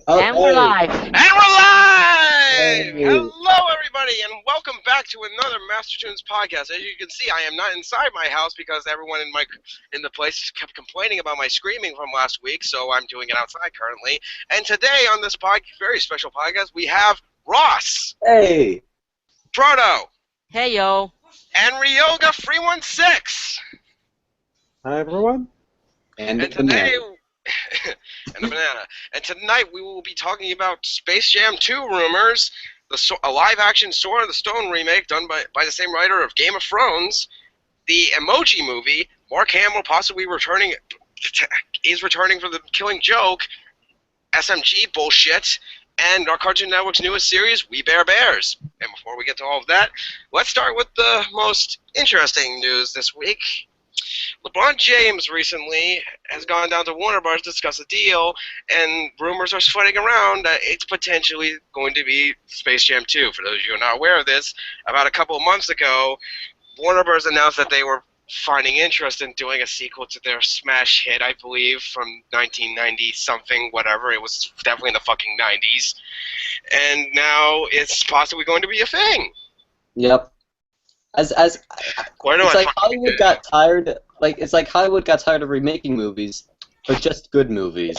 And we're Okay. live. And we're live! Hey. Hello, everybody, and welcome back to another Master Toons podcast. As you can see, I am not inside my house because everyone in the place kept complaining about my screaming from last week, so I'm doing it outside currently. And today on this very special podcast, we have Ross, Hey. Proto, Hey yo. and Ryoga 316. Hi everyone. And And the banana. today, and the banana. And tonight we will be talking about Space Jam 2 rumors, a live-action Sword of the Stone remake done by the same writer of Game of Thrones, the Emoji Movie, Mark Hamill possibly returning for the Killing Joke, SMG bullshit, and our Cartoon Network's newest series, We Bare Bears. And before we get to all of that, let's start with the most interesting news this week. LeBron James recently has gone down to Warner Bros. To discuss a deal, and rumors are floating around that it's potentially going to be Space Jam 2. For those of you who are not aware of this, about a couple of months ago, Warner Bros. Announced that they were finding interest in doing a sequel to their smash hit, I believe, from 1990-something, whatever. It was definitely in the fucking 90s. And now it's possibly going to be a thing. Yep. Where do It's I like fucking Hollywood got tired. It's like Hollywood got tired of remaking movies, but just good movies.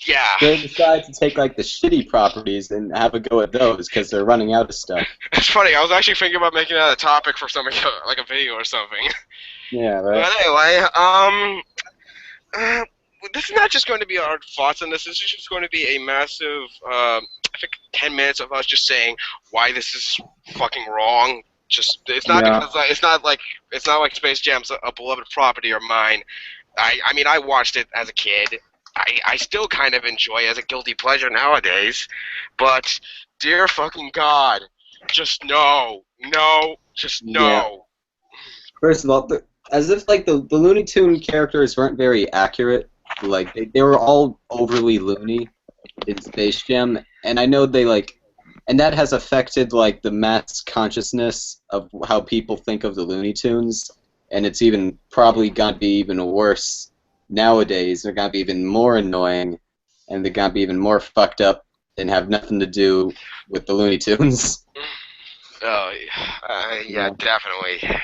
Yeah. They decide to take like the shitty properties and have a go at those because they're running out of stuff. It's funny, I was actually thinking about making that a topic for something like a video or something. Yeah, right. But anyway, this is not just going to be our thoughts on this. This is just going to be a massive, I think, 10 minutes of us just saying why this is fucking wrong. Just it's not Yeah. because it's not like Space Jam's a beloved property of mine. I mean, I watched it as a kid. I still kind of enjoy it as a guilty pleasure nowadays. But dear fucking God, just no, just no. Yeah. First of all, as if like the Looney Tune characters weren't very accurate. Like they were all overly loony in Space Jam, and I know and that has affected like the mass consciousness of how people think of the Looney Tunes, and it's even probably gonna be even worse nowadays. They're gonna be even more annoying, and they're gonna be even more fucked up and have nothing to do with the Looney Tunes. Oh, yeah, definitely.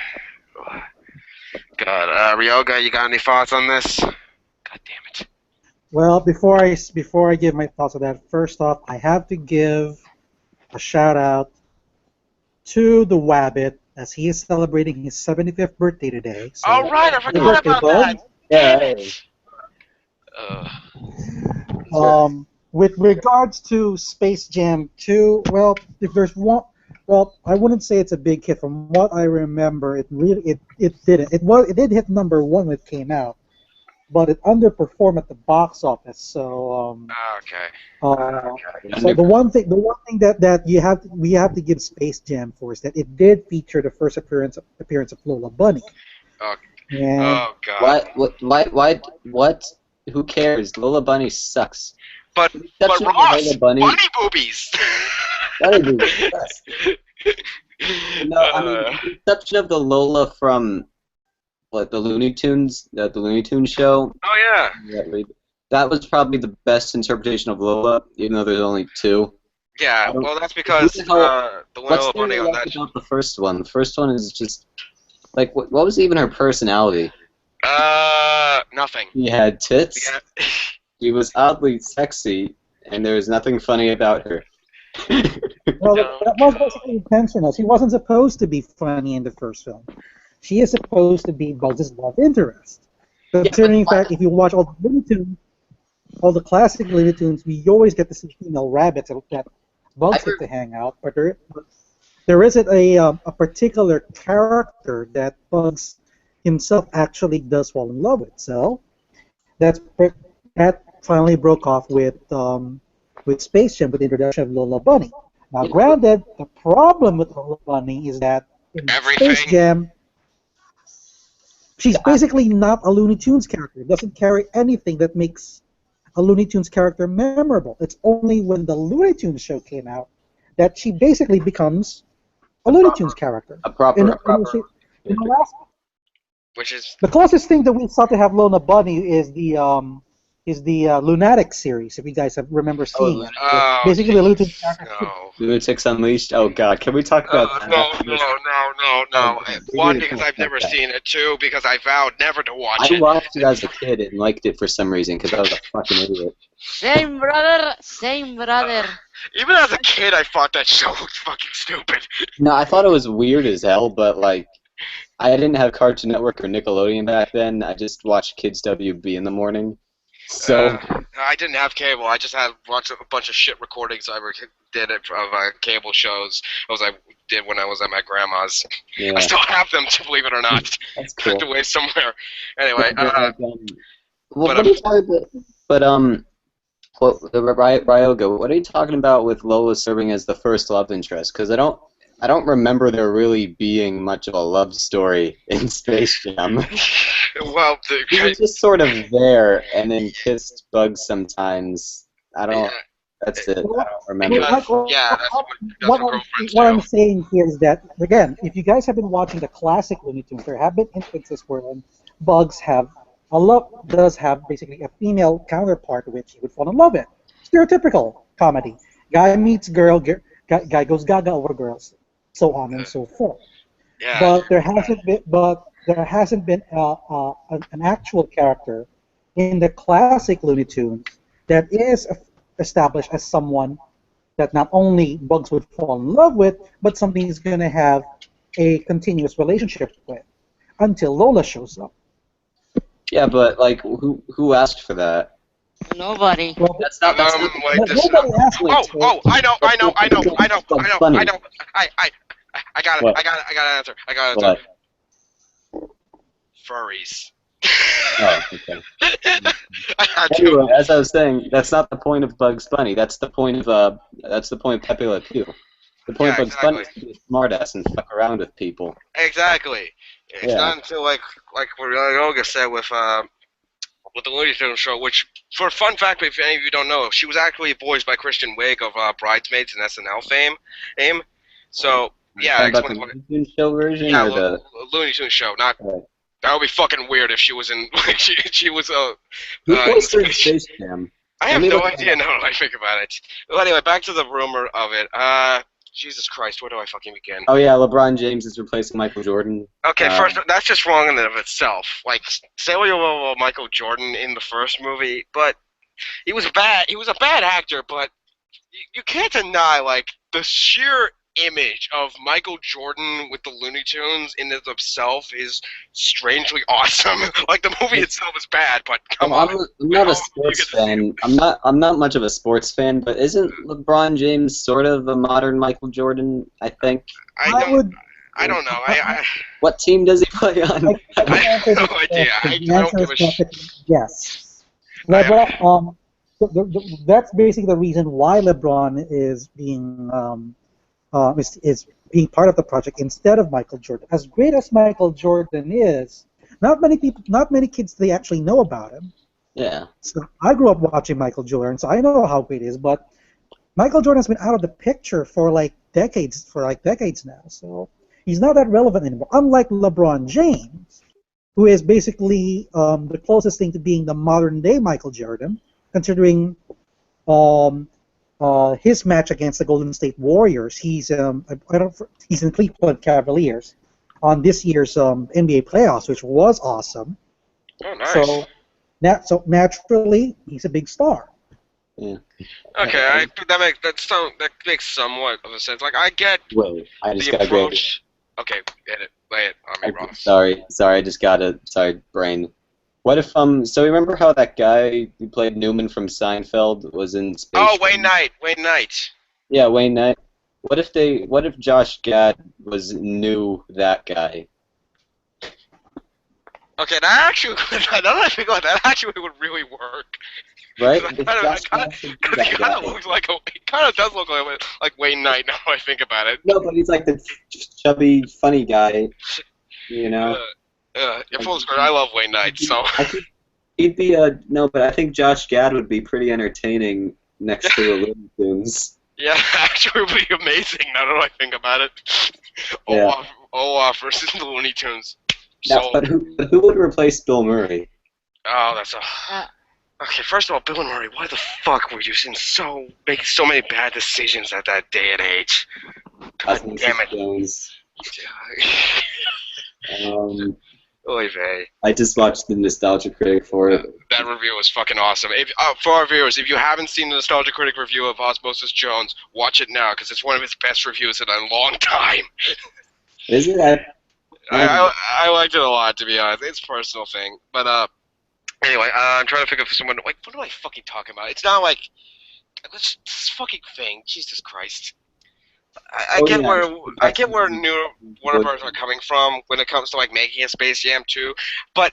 God, Ryoga, you got any thoughts on this? God damn it. Well, before I give my thoughts on that, first off, I have to give a shout out to the Wabbit as he is celebrating his 75th birthday today. So, Oh, right, I happy forgot birthday, about bud. that. Yeah. Hey. With regards to Space Jam 2, well, if there's one, well, I wouldn't say it's a big hit. From what I remember, it didn't. It did hit number one when it came out, but it underperformed at the box office. So Okay. so the one thing that we have to give Space Jam for is that it did feature the first appearance of Lola Bunny. Oh, And oh God. What? Who cares? Lola Bunny sucks. But Exception of Ross, Lola Bunny. bunny boobies. Bunny boobies, yes. No, I mean, with the exception of the Lola from the Looney Tunes, the Looney Tunes show. Oh yeah. That was probably the best interpretation of Lola, even though there's only two. Yeah. Well, that's because the What's Lola there bunny to on like that. about the first one? The first one is just like what was even her personality? Nothing. She had tits. Yeah. She was oddly sexy, and there was nothing funny about her. well, that was basically intentional. She wasn't supposed to be funny in the first film. She is supposed to be just love interest. Considering the fact, if you watch all the Looney Tunes, all the classic Looney Tunes, we always get to see female rabbits that Bugs get to hang out. But there isn't a particular character that Bugs himself actually does fall in love with. So that finally broke off with Space Jam with the introduction of Lola Bunny. Now, granted, the problem with Lola Bunny is that in Everything. Space Jam, she's basically not a Looney Tunes character. It doesn't carry anything that makes a Looney Tunes character memorable. It's only when the Looney Tunes show came out that she basically becomes a Looney Tunes character. A proper. In the last Which is The closest thing that we saw to have Lola Bunny is the is the Lunatic series. If you guys remember seeing it, Oh, basically the Lunatic no. Lunatics Unleashed. Oh God, can we talk about that? No. We One, need to because talk I've never about that. seen it. Two, because I vowed never to watch I it. watched it as a kid and liked it for some reason because I was a fucking idiot. Same brother, same brother. Even as a kid, I thought that show looked fucking stupid. No, I thought it was weird as hell, but like, I didn't have Cartoon Network or Nickelodeon back then. I just watched Kids WB in the morning. So I didn't have cable. I just had watched a bunch of shit recordings I did of cable shows. I did when I was at my grandma's. yeah, I still have them, believe it or not. that's cool. Tucked away somewhere. Anyway, what are you talking about? But Ryoga, what are you talking about with Lola serving as the first love interest? Because I don't remember there really being much of a love story in Space Jam. well, He was just sort of there and then kissed Bugs sometimes. I don't. That's it. I don't remember. That's what girlfriends do. What I'm saying here is that, again, if you guys have been watching the classic Looney Tunes, there have been instances where Bugs does have basically a female counterpart which he would fall in love with. Stereotypical comedy. Guy meets girl, guy goes gaga over girls, so on and so forth. Yeah. But there hasn't been an actual character in the classic Looney Tunes that is established as someone that not only Bugs would fall in love with, but something he's going to have a continuous relationship with until Lola shows up. Yeah, but like, who asked for that? Nobody. Well, That's not. nobody asked for it. I know. I got it. What? I got an answer. What? Furries. Oh, okay. I had to. Anyway, as I was saying, that's not the point of Bugs Bunny. That's the point of Pepe Le Pew. The point of Bugs Bunny is to be a smartass and fuck around with people. Exactly. It's not until like what Olga said with the Looney Tunes show, which, for a fun fact, if any of you don't know, she was actually voiced by Kristen Wiig of Bridesmaids and SNL fame. So yeah, About the Looney Tunes show version or the Looney Tunes show. Not that would be fucking weird if she was in like she was who voiced her in Space Jam? I have no idea now that I think about it. Well, anyway, back to the rumor of it. Jesus Christ, where do I fucking begin? Oh yeah, LeBron James is replacing Michael Jordan. Okay, first, that's just wrong in and of itself. Like, say what you will about Michael Jordan in the first movie, but he was bad. He was a bad actor, but you can't deny, like, the sheer image of Michael Jordan with the Looney Tunes in and of itself is strangely awesome. Like, the movie itself is bad, but come on. I'm not a sports fan. I'm not much of a sports fan, but isn't LeBron James sort of a modern Michael Jordan? I think. I don't know. What team does he play on? I have no idea. I don't give a shit. Yes. LeBron, that's basically the reason why LeBron is being part of the project instead of Michael Jordan. As great as Michael Jordan is, not many kids they actually know about him. Yeah. So I grew up watching Michael Jordan, so I know how great he is. But Michael Jordan's been out of the picture for decades now. So he's not that relevant anymore. Unlike LeBron James, who is basically the closest thing to being the modern day Michael Jordan, considering his match against the Golden State Warriors. He's in Cleveland Cavaliers on this year's NBA playoffs, which was awesome. Oh, nice. So naturally, he's a big star. Yeah. Okay, that makes somewhat of a sense. Like, I get I just the got approach. Okay, lay it on me, Ross. Sorry, I just got it. Sorry, brain. What if so remember how that guy who played Newman from Seinfeld was in Space Jam? Wayne Knight. Yeah, Wayne Knight. What if Josh Gad knew that guy? Okay, that actually, now that I think about it, that actually would really work. Right? Because he kind of does look like Wayne Knight now I think about it. No, but he's like the chubby, funny guy, you know? You're full of square. I love Wayne Knight, so... He'd be but I think Josh Gad would be pretty entertaining next to the Looney Tunes. Yeah, actually it would be amazing now that I think about it. Yeah. Olaf versus the Looney Tunes. But who would replace Bill Murray? Oh, that's Okay, first of all, Bill and Murray, why the fuck were you making so many bad decisions at that day and age? God damn it. Jones. Oy vey. I just watched the Nostalgia Critic for it. That review was fucking awesome. For our viewers, if you haven't seen the Nostalgia Critic review of Osmosis Jones, watch it now, because it's one of his best reviews in a long time. Is it? I liked it a lot, to be honest. It's a personal thing. But, anyway, I'm trying to think of someone, like, what am I fucking talking about? It's not like, this fucking thing, Jesus Christ. I get where new Warner Bros. Are coming from when it comes to like making a Space Jam 2, but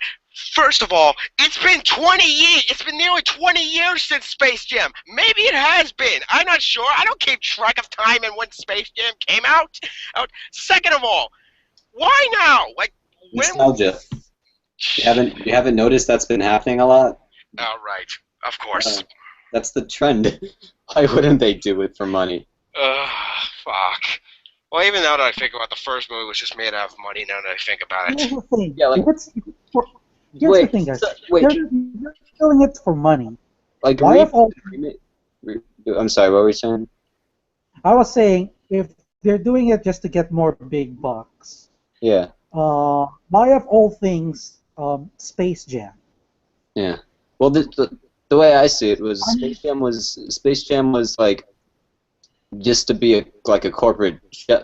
first of all, it's been 20 years. It's been nearly 20 years since Space Jam. Maybe it has been. I'm not sure. I don't keep track of time and when Space Jam came out. Second of all, why now? Like when? Nostalgia. You haven't noticed that's been happening a lot? Oh right, of course. That's the trend. Why wouldn't they do it for money? Fuck. Well, even now that I think about it, the first movie was just made out of money. Now that I think about it. Here's the thing. Yeah, like, Here's the thing, guys. They're doing it for money. Like, I'm sorry, what were you saying? I was saying, if they're doing it just to get more big bucks. Yeah. Why of all things, Space Jam? Yeah. Well, the way I see it was Space Jam was like just to be like a corporate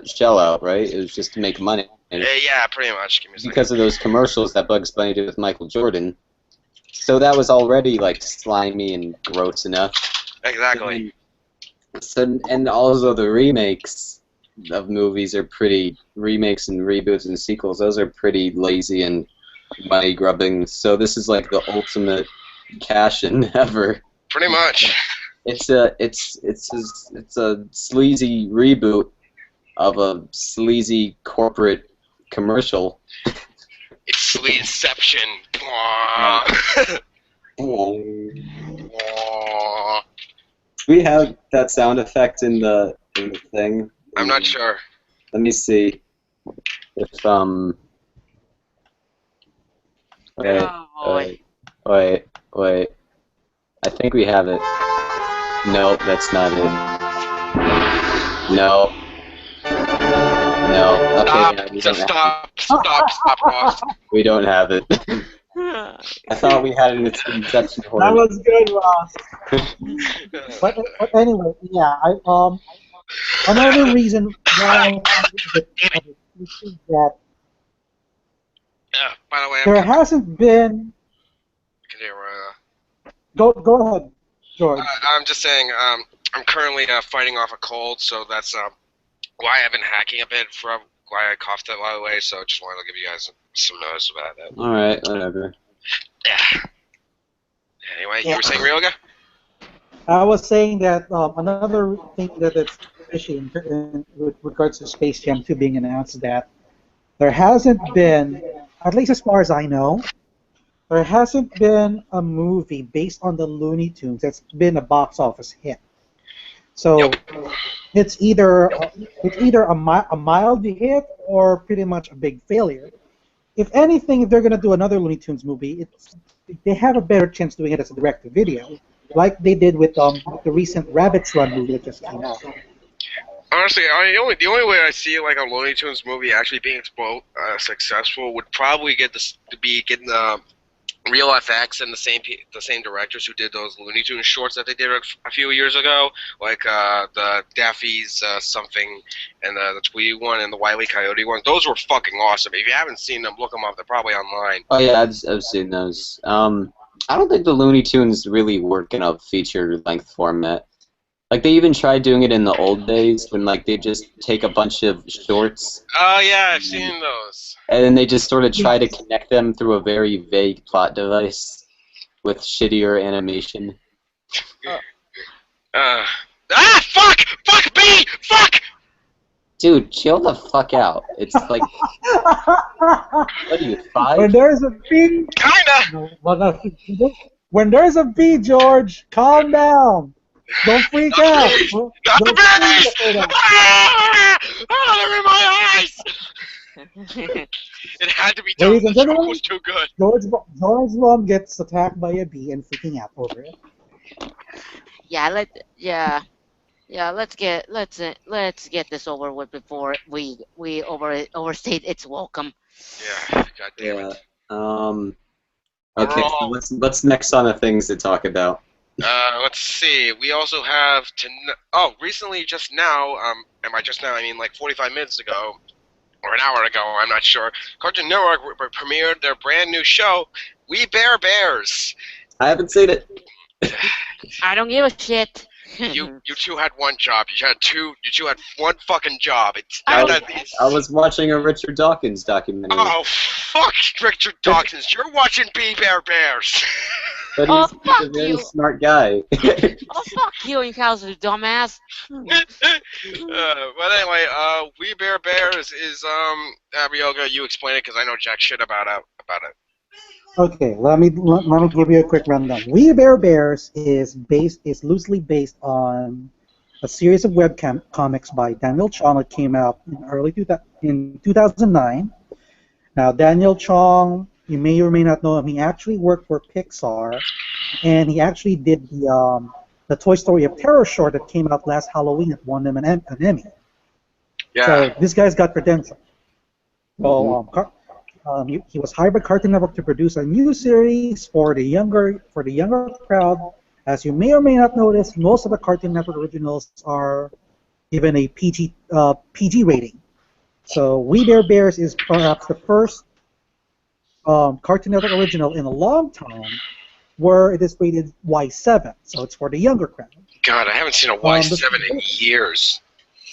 shell out, right? It was just to make money. And yeah, pretty much. Give me a second. Because of those commercials that Bugs Bunny did with Michael Jordan. So that was already like slimy and gross enough. Exactly. And also the remakes of movies are remakes and reboots and sequels. Those are pretty lazy and money grubbing. So this is like the ultimate cash in ever. Pretty much. It's a sleazy reboot of a sleazy corporate commercial. It's Sleazeception. We have that sound effect in the thing. I'm not sure. Let me see if Wait. I think we have it. No, that's not it. No. Okay, Stop, Ross. We don't have it. I thought we had it in its inception order. That was good, Ross. but anyway, yeah. Another reason why that Yeah. By the way, there hasn't been. Go ahead, George. I'm just saying. I'm currently fighting off a cold, so that's why I've been hacking a bit for why I coughed a lot of way. So just wanted to give you guys some notice about that. All right, whatever. Yeah. Anyway, you were saying, Ryoga? I was saying that another thing that it's issue with regards to Space Jam 2 being announced, that there hasn't been, at least as far as I know, there hasn't been a movie based on the Looney Tunes that's been a box office hit. So it's either a mild hit or pretty much a big failure. If anything, if they're going to do another Looney Tunes movie, they have a better chance doing it as a direct-to-video, like they did with the recent Rabbit's Run movie that just came out. Honestly, the only way I see like a Looney Tunes movie actually being successful would probably getting the Real FX and the same directors who did those Looney Tunes shorts that they did a few years ago, like the Daffy's something and the Tweety one and the Wile E. Coyote one. Those were fucking awesome. If you haven't seen them, look them up. They're probably online. Oh yeah, I've seen those. I don't think the Looney Tunes really work in a feature-length format. Like, they even tried doing it in the old days when, like, they just take a bunch of shorts. Oh, yeah, I've seen those. And then they just sort of try to connect them through a very vague plot device with shittier animation. Fuck! Fuck me! Fuck! Dude, chill the fuck out. It's like... What are you, 5? When there's a B... Kinda! When there's a B, George, calm down. Don't freak out. Not the babies! Ah, they're in my eyes! It had to be done. Ladies and The joke gentlemen, was too good. George Lom gets attacked by a bee and freaking out over it. Yeah, let's get this over with before we overstate its welcome. Yeah, god damn Yeah. it. Okay, so Overall, what's next on the things to talk about? let's see. We also have recently, just now, and by just now I mean like 45 minutes ago, or an hour ago, I'm not sure. Cartoon Network premiered their brand new show, We Bare Bears. I haven't seen it. I don't give a shit. You two had one job. You two had one fucking job. I was watching a Richard Dawkins documentary. Oh fuck, Richard Dawkins! You're watching Be Bare Bears. But Oh, he's fuck a very you. smart guy. Oh, fuck you, you dumbass. But anyway, We Bare Bears is Abrioga, you explain it because I know jack shit about it. Okay, let me give you a quick rundown. We Bare Bears is loosely based on a series of comics by Daniel Chong that came out in 2009. Now, Daniel Chong, you may or may not know him. He actually worked for Pixar, and he actually did the Toy Story of Terror short that came out last Halloween that won him an Emmy. Yeah. So this guy's got credentials. So he was hired by Cartoon Network to produce a new series for the younger crowd. As you may or may not notice, most of the Cartoon Network originals are given a PG rating. So We Bare Bears is perhaps the first Cartoon Network original in a long time where it is rated Y7. So it's for the younger crowd. God, I haven't seen a Y7 in years.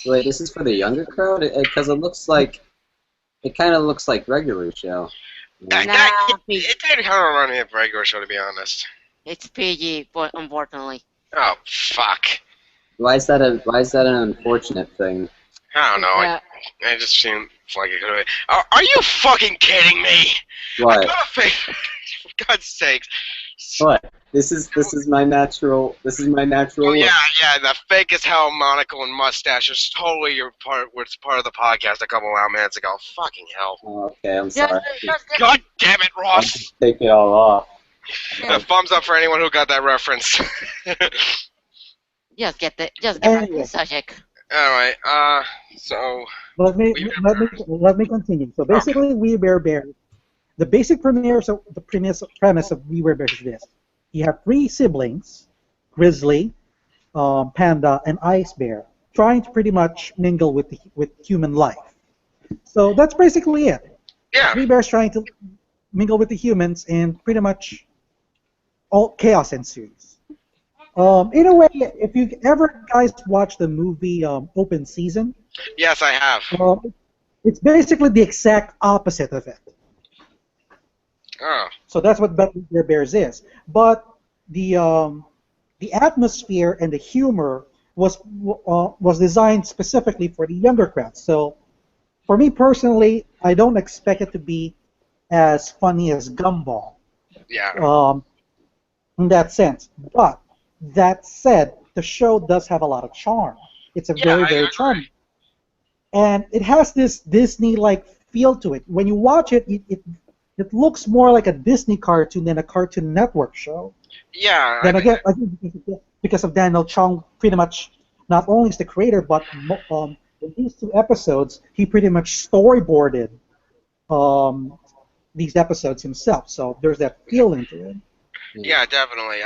Wait, this is for the younger crowd? Because it kind of looks like regular show. It kind of reminded me of a regular show, to be honest. It's PG, but unfortunately. Oh fuck! Why is that an unfortunate thing? I don't know. It just seemed like it could have. Are you fucking kidding me? What? For God's sakes. What? This is my natural. Oh look. yeah, the fake as hell monocle and mustache is totally part of the podcast a couple of minutes ago. Fucking hell. Oh, okay, I'm sorry. God damn it, I'll Ross. just take it all off. Thumbs up for anyone who got that reference. Just get back to the subject. Alright, so Let me continue. So basically, We Bare Bears. The basic premise of We Bare Bears is this: you have three siblings, Grizzly, Panda, and Ice Bear, trying to pretty much mingle with human life. So that's basically it. yeah. Three bears trying to mingle with the humans, and pretty much all chaos ensues. In a way, if you ever guys watch the movie Open Season, Yes, I have. it's basically the exact opposite of it. Oh. So that's what Bear Bears is. But the atmosphere and the humor was designed specifically for the younger crowd. So for me personally, I don't expect it to be as funny as Gumball. Yeah. In that sense. But that said, the show does have a lot of charm. It's very charming. And it has this Disney-like feel to it. When you watch it, it looks more like a Disney cartoon than a Cartoon Network show. Yeah. Then again, I think because of Daniel Chong, pretty much not only is the creator, but in these two episodes, he pretty much storyboarded these episodes himself. So there's that feeling to it. Yeah, definitely.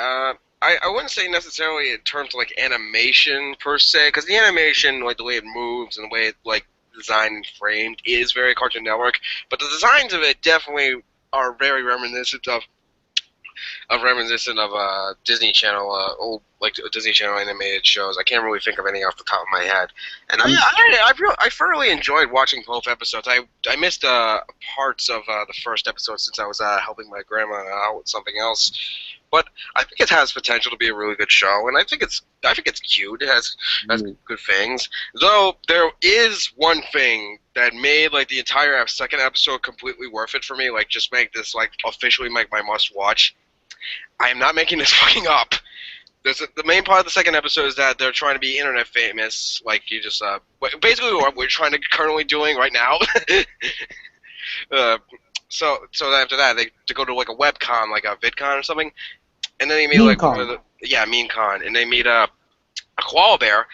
I wouldn't say necessarily in terms of like animation per se, because the animation, like the way it moves and the way it like designed and framed, is very Cartoon Network. But the designs of it definitely are very reminiscent of Disney Channel, old like Disney Channel animated shows. I can't really think of any off the top of my head. And I thoroughly enjoyed watching both episodes. I missed parts of the first episode since I was helping my grandma out with something else. But I think it has potential to be a really good show, and I think it's cute. It has good things. Though there is one thing that made like the entire second episode completely worth it for me. Like just make this like officially make my must watch. I am not making this fucking up. The main part of the second episode is that they're trying to be internet famous, like you just basically what we're trying to currently doing right now. So after that they go to like a webcon, like a VidCon or something, and then they meet like one of the MemeCon, and they meet a koala bear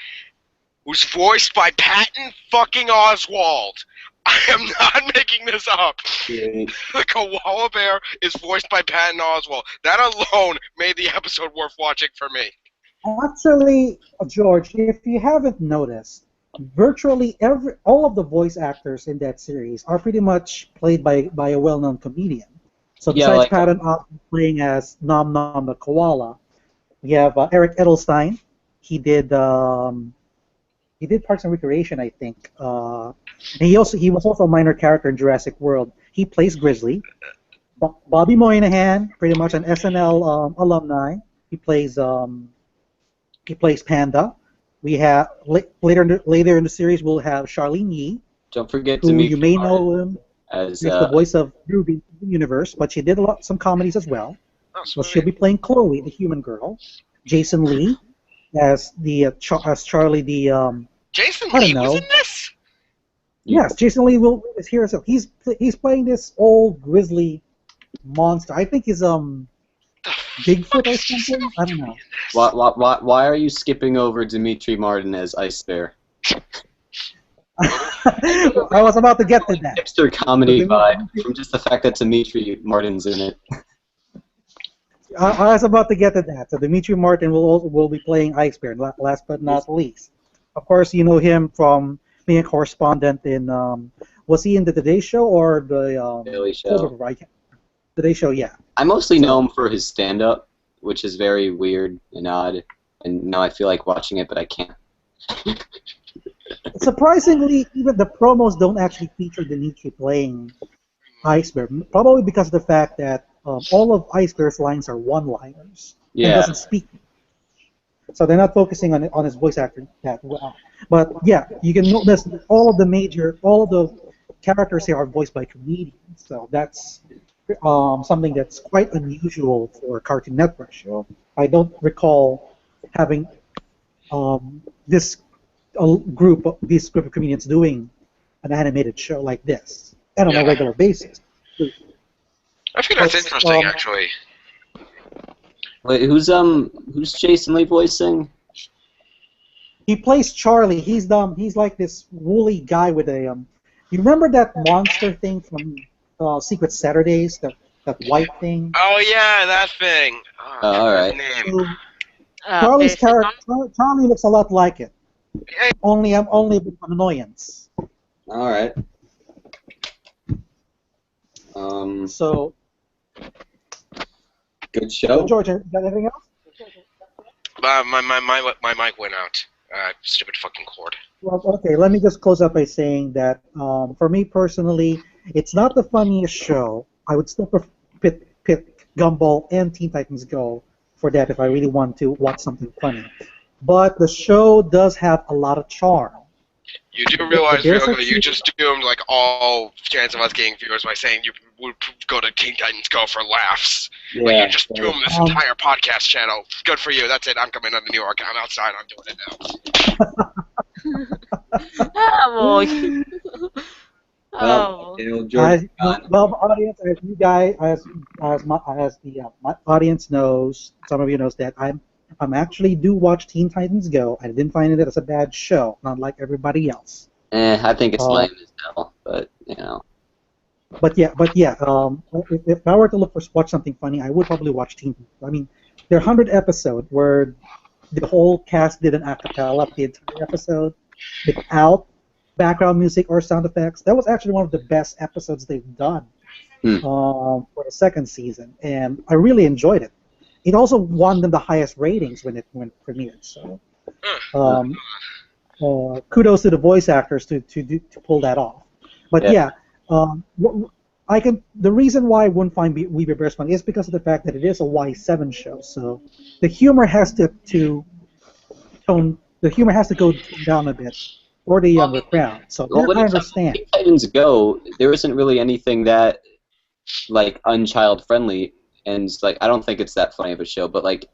who's voiced by Patton fucking Oswalt. I am not making this up. Yeah. The koala bear is voiced by Patton Oswalt. That alone made the episode worth watching for me. Actually, George, if you haven't noticed, virtually all of the voice actors in that series are pretty much played by a well-known comedian. So Yeah, besides like- Patton Oswalt playing as Nom Nom the koala, we have Eric Edelstein. He did Parks and Recreation, I think. And he was also a minor character in Jurassic World. He plays Grizzly. Bobby Moynihan, pretty much an SNL alumni. He plays Panda. We have later in the series we'll have Charlene Yee, Don't forget who Dimitri you may Martin know him as as the voice of Ruby in the universe, but she did some comedies as well. Oh, So sweet. she'll be playing Chloe, the human girl. Jason Lee as as Charlie the Jason I don't Lee was know. in this? Yes, Jason Lee is here. So he's playing this old grizzly monster. I think he's Bigfoot or something. I don't know. Why are you skipping over Dimitri Martin as Ice Bear? I was about to get to that. Hipster comedy vibe from just the fact that Dimitri Martin's in it. I was about to get to that. So Dimitri Martin will be playing Ice Bear. Last but not least, of course, you know him from being a correspondent in. Was he in the Today Show or the Daily Show. Today Show, yeah. I mostly know him for his stand-up, which is very weird and odd, and now I feel like watching it, but I can't. Surprisingly, even the promos don't actually feature Dimitri playing Ice Bear, probably because of the fact that all of Ice Bear's lines are one-liners. Yeah. And doesn't speak. So they're not focusing on his voice acting that well. But yeah, you can notice that all of the characters here are voiced by comedians. So that's something that's quite unusual for a Cartoon Network show. I don't recall having this group of comedians doing an animated show like this and on a regular basis. I think that's interesting, actually. Wait, who's Jason Lee voicing? He plays Charlie. He's like this woolly guy with a You remember that monster thing from Secret Saturdays? That white thing. Oh yeah, that thing. Oh, all right. Name. So, Charlie's character. Charlie looks a lot like it. Yeah. Only a bit of an annoyance. All right. So, Good show. George, you got anything else? My mic went out. Stupid fucking cord. Well, okay, let me just close up by saying that for me personally, it's not the funniest show. I would still pick Gumball and Teen Titans Go for that if I really want to watch something funny. But the show does have a lot of charm. You do realize, There's real a quick, you just doomed like all chance of us getting viewers by saying you would go to Teen Titans Go for laughs. Like Yeah. you just doomed this entire podcast channel. Good for you. That's it. I'm coming to New York. I'm outside. I'm doing it now. Oh, boy. Oh. George, Well, audience, as you guys, as my audience knows, some of you knows that I'm actually do watch Teen Titans Go. I didn't find it as a bad show, unlike everybody else. I think it's lame as hell, but you know. But yeah. If I were to watch something funny, I would probably watch Teen Titans. I mean, there are 100 episodes where the whole cast did an a cappella the entire episode without background music or sound effects. That was actually one of the best episodes they've done for the second season, and I really enjoyed it. It also won them the highest ratings when it premiered. So, kudos to the voice actors to pull that off. But the reason why I wouldn't find We Be Bears funny is because of the fact that it is a Y7 show. So the humor has to go down a bit for the younger crowd. So I understand. Teen Titans Go, there isn't really anything that like unchild friendly, and like I don't think it's that funny of a show. But like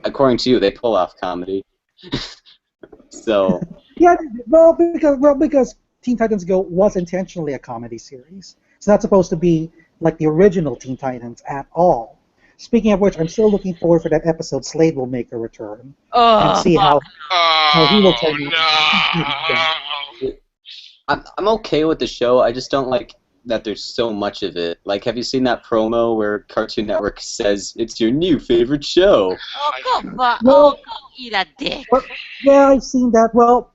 according to you, they pull off comedy. So Yeah, because Teen Titans Go was intentionally a comedy series. It's not supposed to be like the original Teen Titans at all. Speaking of which, I'm still looking forward for that episode. Slade will make a return and Oh, see fuck. how he will tell Oh you. no! I'm okay with the show. I just don't like that there's so much of it. Like, have you seen that promo where Cartoon Network says it's your new favorite show? Oh, go fuck. Well- Oh, go eat a dick. Well, yeah, I've seen that. Well,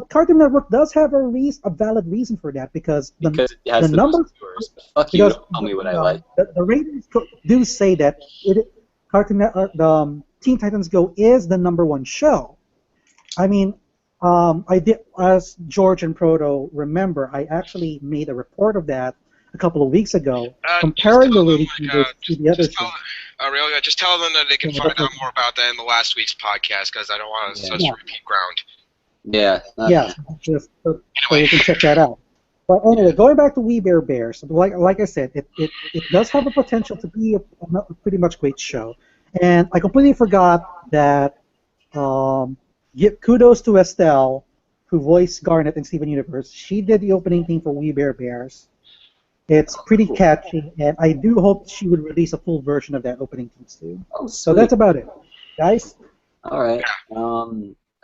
Cartoon Network does have a valid reason for that because Because it has the the numbers. most viewers. Fuck you, Because don't tell me what I like. the ratings do say that Teen Titans Go is the #1 show. I mean, I did, as George and Proto remember, I actually made a report of that a couple of weeks ago, comparing the ratings to the other shows. Aurelia, just tell them that they can find out more about that in the last week's podcast because I don't want to repeat ground. Yeah. Yeah, just so you can check that out. But anyway, going back to We Bare Bears, like I said, it does have a potential to be a pretty much great show. And I completely forgot that give kudos to Estelle, who voiced Garnet in Steven Universe. She did the opening theme for We Bare Bears. It's pretty catchy, and I do hope she would release a full version of that opening theme too. Oh, So that's about it, guys. all right.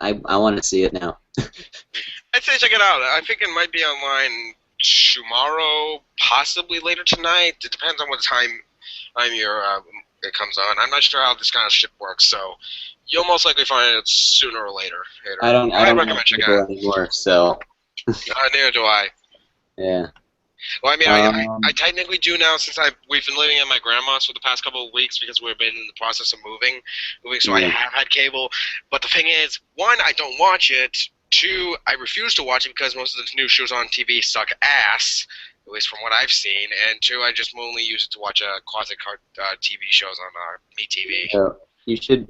I want to see it now. I'd say check it out. I think it might be online tomorrow, possibly later tonight. It depends on what time it comes on. I'm not sure how this kind of shit works, so you'll most likely find it sooner or later. I don't recommend know checking people it out. anymore, so Neither do I. yeah. Well, I mean, I technically do now since we've been living at my grandma's for the past couple of weeks because we've been in the process of moving, so I have had cable. But the thing is, one, I don't watch it. Two, I refuse to watch it because most of the new shows on TV suck ass, at least from what I've seen. And two, I just only use it to watch classic TV shows on MeTV. So you should.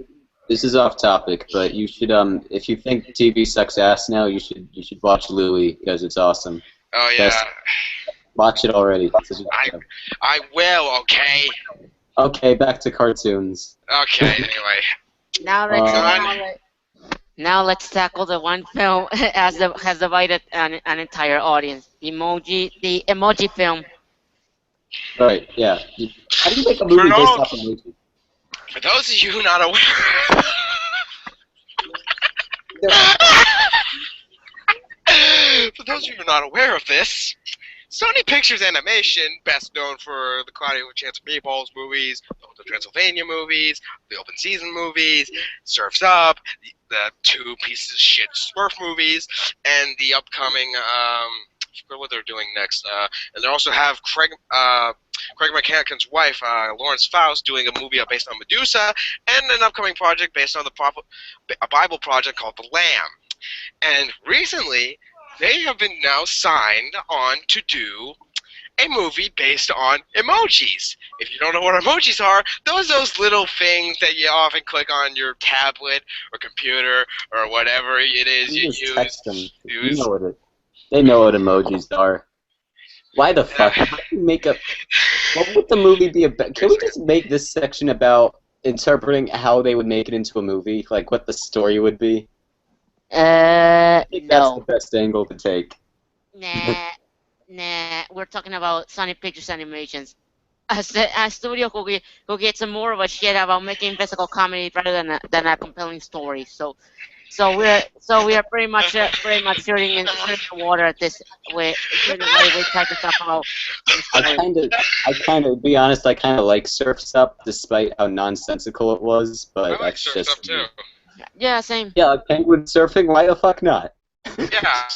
This is off topic, but you should. If you think TV sucks ass now, you should watch Louie because it's awesome. Oh yeah. Watch it already. I will. Okay. Okay, back to cartoons. Okay. Anyway. Now let's tackle the one film has divided an entire audience. The emoji film. Right. Yeah. How do you make a movie based off emoji? For those of you not aware. For those of you not aware of this, Sony Pictures Animation, best known for the Cloudy with Chance of Meatballs movies, the Transylvania movies, the Open Season movies, Surf's Up, the two pieces of shit Smurf movies, and the upcoming, I forget what they're doing next. And they also have Craig McCann's wife, Lawrence Faust, doing a movie based on Medusa, and an upcoming project based on a Bible project called The Lamb. And recently, they have been now signed on to do a movie based on emojis. If you don't know what emojis are, those little things that you often click on your tablet or computer or whatever it is you just use. text them. They know what emojis are. Why the fuck? How do you make a? What would the movie be about? Can we just make this section about interpreting how they would make it into a movie, like what the story would be? I think that's the best angle to take. Nah. We're talking about Sony Pictures Animations. A studio who gets more of a shit about making physical comedy rather than a compelling story. So we are pretty much shooting in the water at this way. We try to talk about. I kind of, be honest, I kind of like Surf's Up, despite how nonsensical it was. But I like that's Surf's just Up too. Yeah, same. Yeah, penguin surfing. Why the fuck not? Yeah,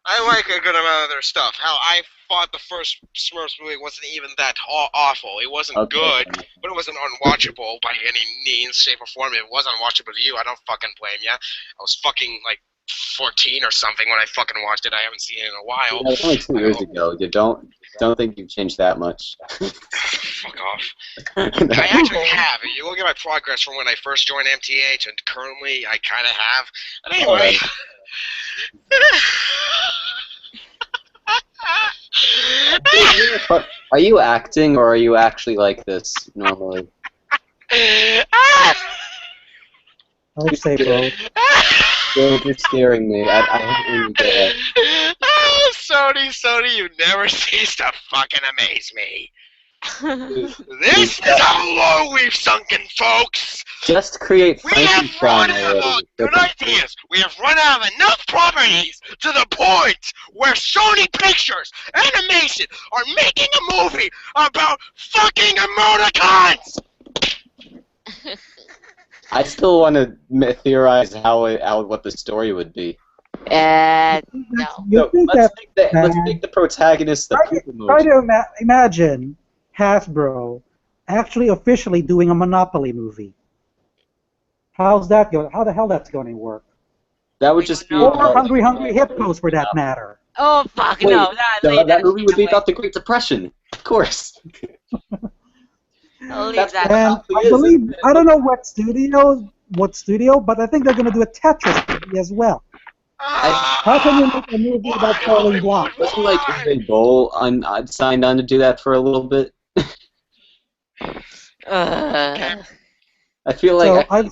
I like a good amount of their stuff. How I thought the first Smurfs movie wasn't even that awful. It wasn't good, but it wasn't unwatchable by any means, shape, or form. It was unwatchable to you. I don't fucking blame you. I was fucking like 14 or something when I fucking watched it. I haven't seen it in a while. Yeah, it was only 2 years ago. You don't think you've changed that much. Fuck off. I actually have. You look at my progress from when I first joined MTH, and currently I kind of have. But anyway. Are you acting, or are you actually like this normally? I'd say both. Dude, you're scaring me. I hate when you do that. Oh, Sony, you never cease to fucking amaze me. This is how low we've sunken, folks. Just create We have run Frankenstein out of already. good ideas. We have run out of enough properties to the point where Sony Pictures Animation are making a movie about fucking emoticons. I still want to theorize what the story would be. No. You So think let's that make the protagonist the poop try emoji. to imagine Hasbro actually officially doing a Monopoly movie. How's that going? How the hell that's going to work? That would just be Or Or Hungry Hungry Hippos, for that matter. Oh fuck Wait, no! that movie would be about the Great Depression, of course. I'll leave That's that. And Monopoly I is, believe, isn't it? I don't know what studio, but I think they're going to do a Tetris movie as well. How can you make a movie about falling blocks? Wasn't like Uwe Boll signed on to do that for a little bit? I feel So like I've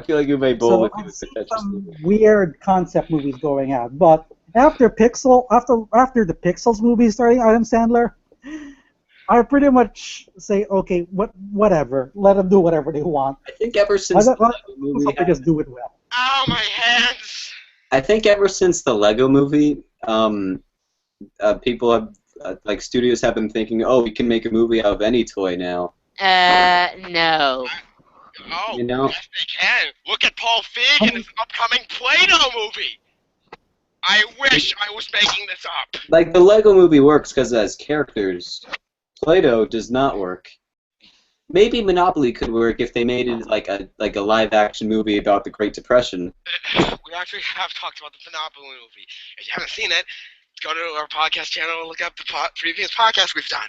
Uwe Boll so would do I've the seen Tetris some movie. weird concept movies going out, but after the Pixels movie starting, Adam Sandler, I pretty much say, okay, whatever, let them do whatever they want. I think ever since I the Lego movie, hope they just do it well. Ow, my hands. I think ever since the Lego movie, people have like studios have been thinking, oh, we can make a movie out of any toy now. No. Oh, You know? yes, they can. Look at Paul Feig in his upcoming Play-Doh movie. I wish I was making this up. Like the Lego movie works because it has characters. Play-Doh does not work. Maybe Monopoly could work if they made it like a live-action movie about the Great Depression. We actually have talked about the Monopoly movie. If you haven't seen it, go to our podcast channel and look up the previous podcast we've done.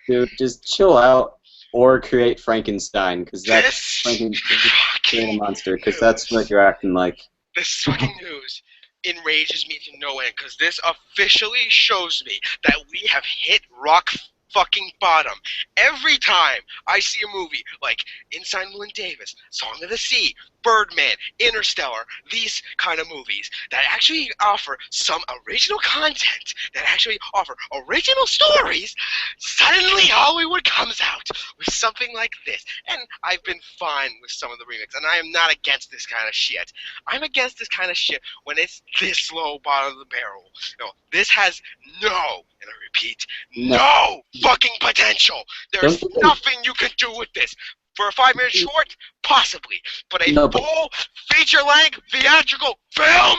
Dude, just chill out or create Frankenstein, because that's This create a fucking monster, because that's what you're acting like. This fucking news enrages me to no end because this officially shows me that we have hit rock fucking bottom. Every time I see a movie like Inside Llewyn Davis, Song of the Sea, Birdman, Interstellar, these kind of movies that actually offer some original content, that actually offer original stories, suddenly Hollywood comes out with something like this. And I've been fine with some of the remakes, and I am not against this kind of shit. I'm against this kind of shit when it's this low bottom of the barrel. No, this has no, and I repeat, no fucking potential. There's nothing you can do with this. For a 5-minute short, possibly. But a full feature-length theatrical film?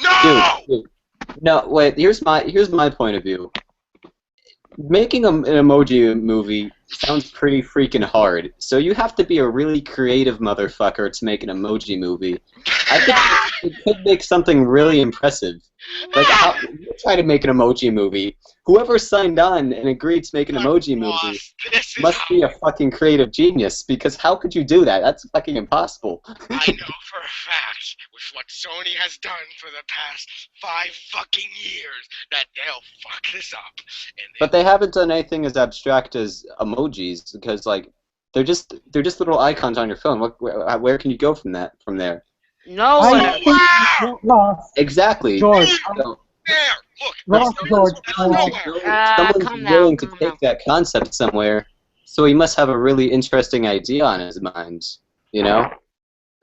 No! Dude. No, wait. Here's my point of view. Making an emoji movie sounds pretty freaking hard. So you have to be a really creative motherfucker to make an emoji movie. I think it could make something really impressive. Like, you try to make an emoji movie. Whoever signed on and agreed to make an emoji movie must be a fucking creative genius, because how could you do that? That's fucking impossible. I know for a fact, with what Sony has done for the past 5 fucking years, that they'll fuck this up. But they haven't done anything as abstract as emojis, because like they're just little icons on your phone. Where can you go from there? Nowhere. Ross, Exactly. George, There! Look! Ross, George, Someone's calm willing down, to calm take that concept somewhere, so he must have a really interesting idea on his mind, you know?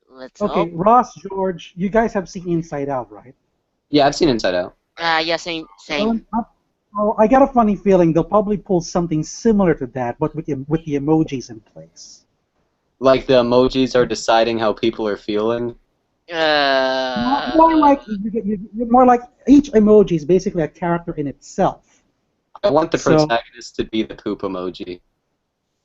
Let's okay, hope. Ross, George, you guys have seen Inside Out, right? Yeah, I've seen Inside Out. Yeah, same. Well, I got a funny feeling they'll probably pull something similar to that, but with the emojis in place. Like the emojis are deciding how people are feeling. More like more like each emoji is basically a character in itself. I want the So- protagonist to be the poop emoji.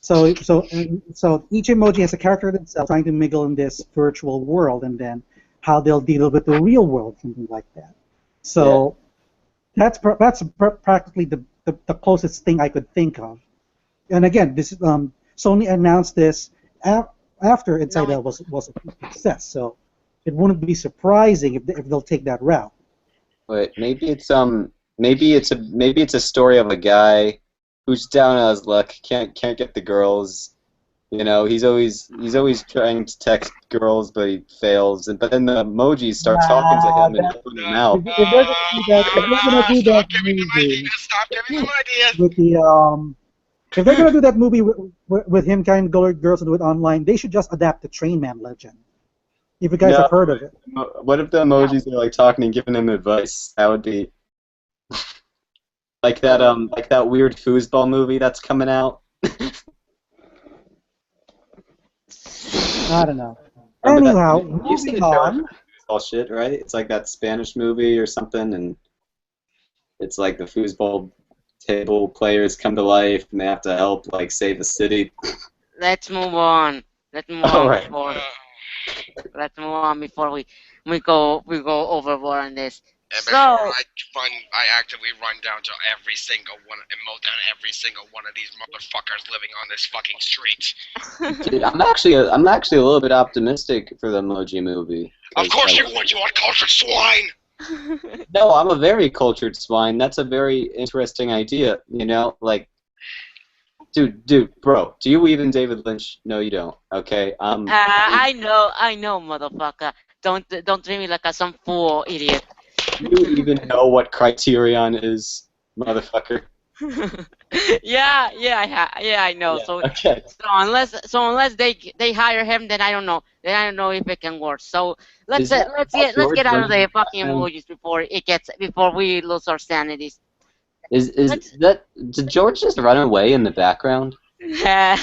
So each emoji has a character in itself, trying to mingle in this virtual world, and then how they'll deal with the real world, something like that. So that's practically the closest thing I could think of. And again, this Sony announced this after Inside Out was a success, so it wouldn't be surprising if they'll take that route. But maybe it's a story of a guy who's down on his luck, can't get the girls, You know, he's always trying to text girls, but he fails. But then the emojis start talking to him and open their mouth. If they're gonna do that, if they're gonna do that Stop giving them movie ideas. Stop giving them ideas. with the if they're gonna do that movie with him kind of girls do it online, they should just adapt the Train Man legend. If you guys No. have heard of it. What if the emojis are like talking and giving him advice? That would be like that weird foosball movie that's coming out. I don't know. Remember that- Anyhow, you've seen moving the trailer on. for foosball shit, right? It's like that Spanish movie or something, and it's like the foosball table players come to life and they have to help like save a city. Let's move on. Let's move All on right. before. Let's move on before we go overboard on this. And before So I actively run down to every single one and mow down every single one of these motherfuckers living on this fucking street. Dude, I'm actually a little bit optimistic for the Emoji Movie. Of course Like, you would, you uncultured swine! No, I'm a very cultured swine. That's a very interesting idea, you know? Like, dude, bro, do you even David Lynch? No, you don't. Okay, I know, motherfucker. Don't treat me like some fool, idiot. do you even know what Criterion is, motherfucker? yeah, I know. Yeah, So okay. unless they hire him, then I don't know. Then I don't know if it can work. So let's Is that get George out of the Burns? fucking emojis before we lose our sanities. Is Let's- that did George just run away in the background? yeah,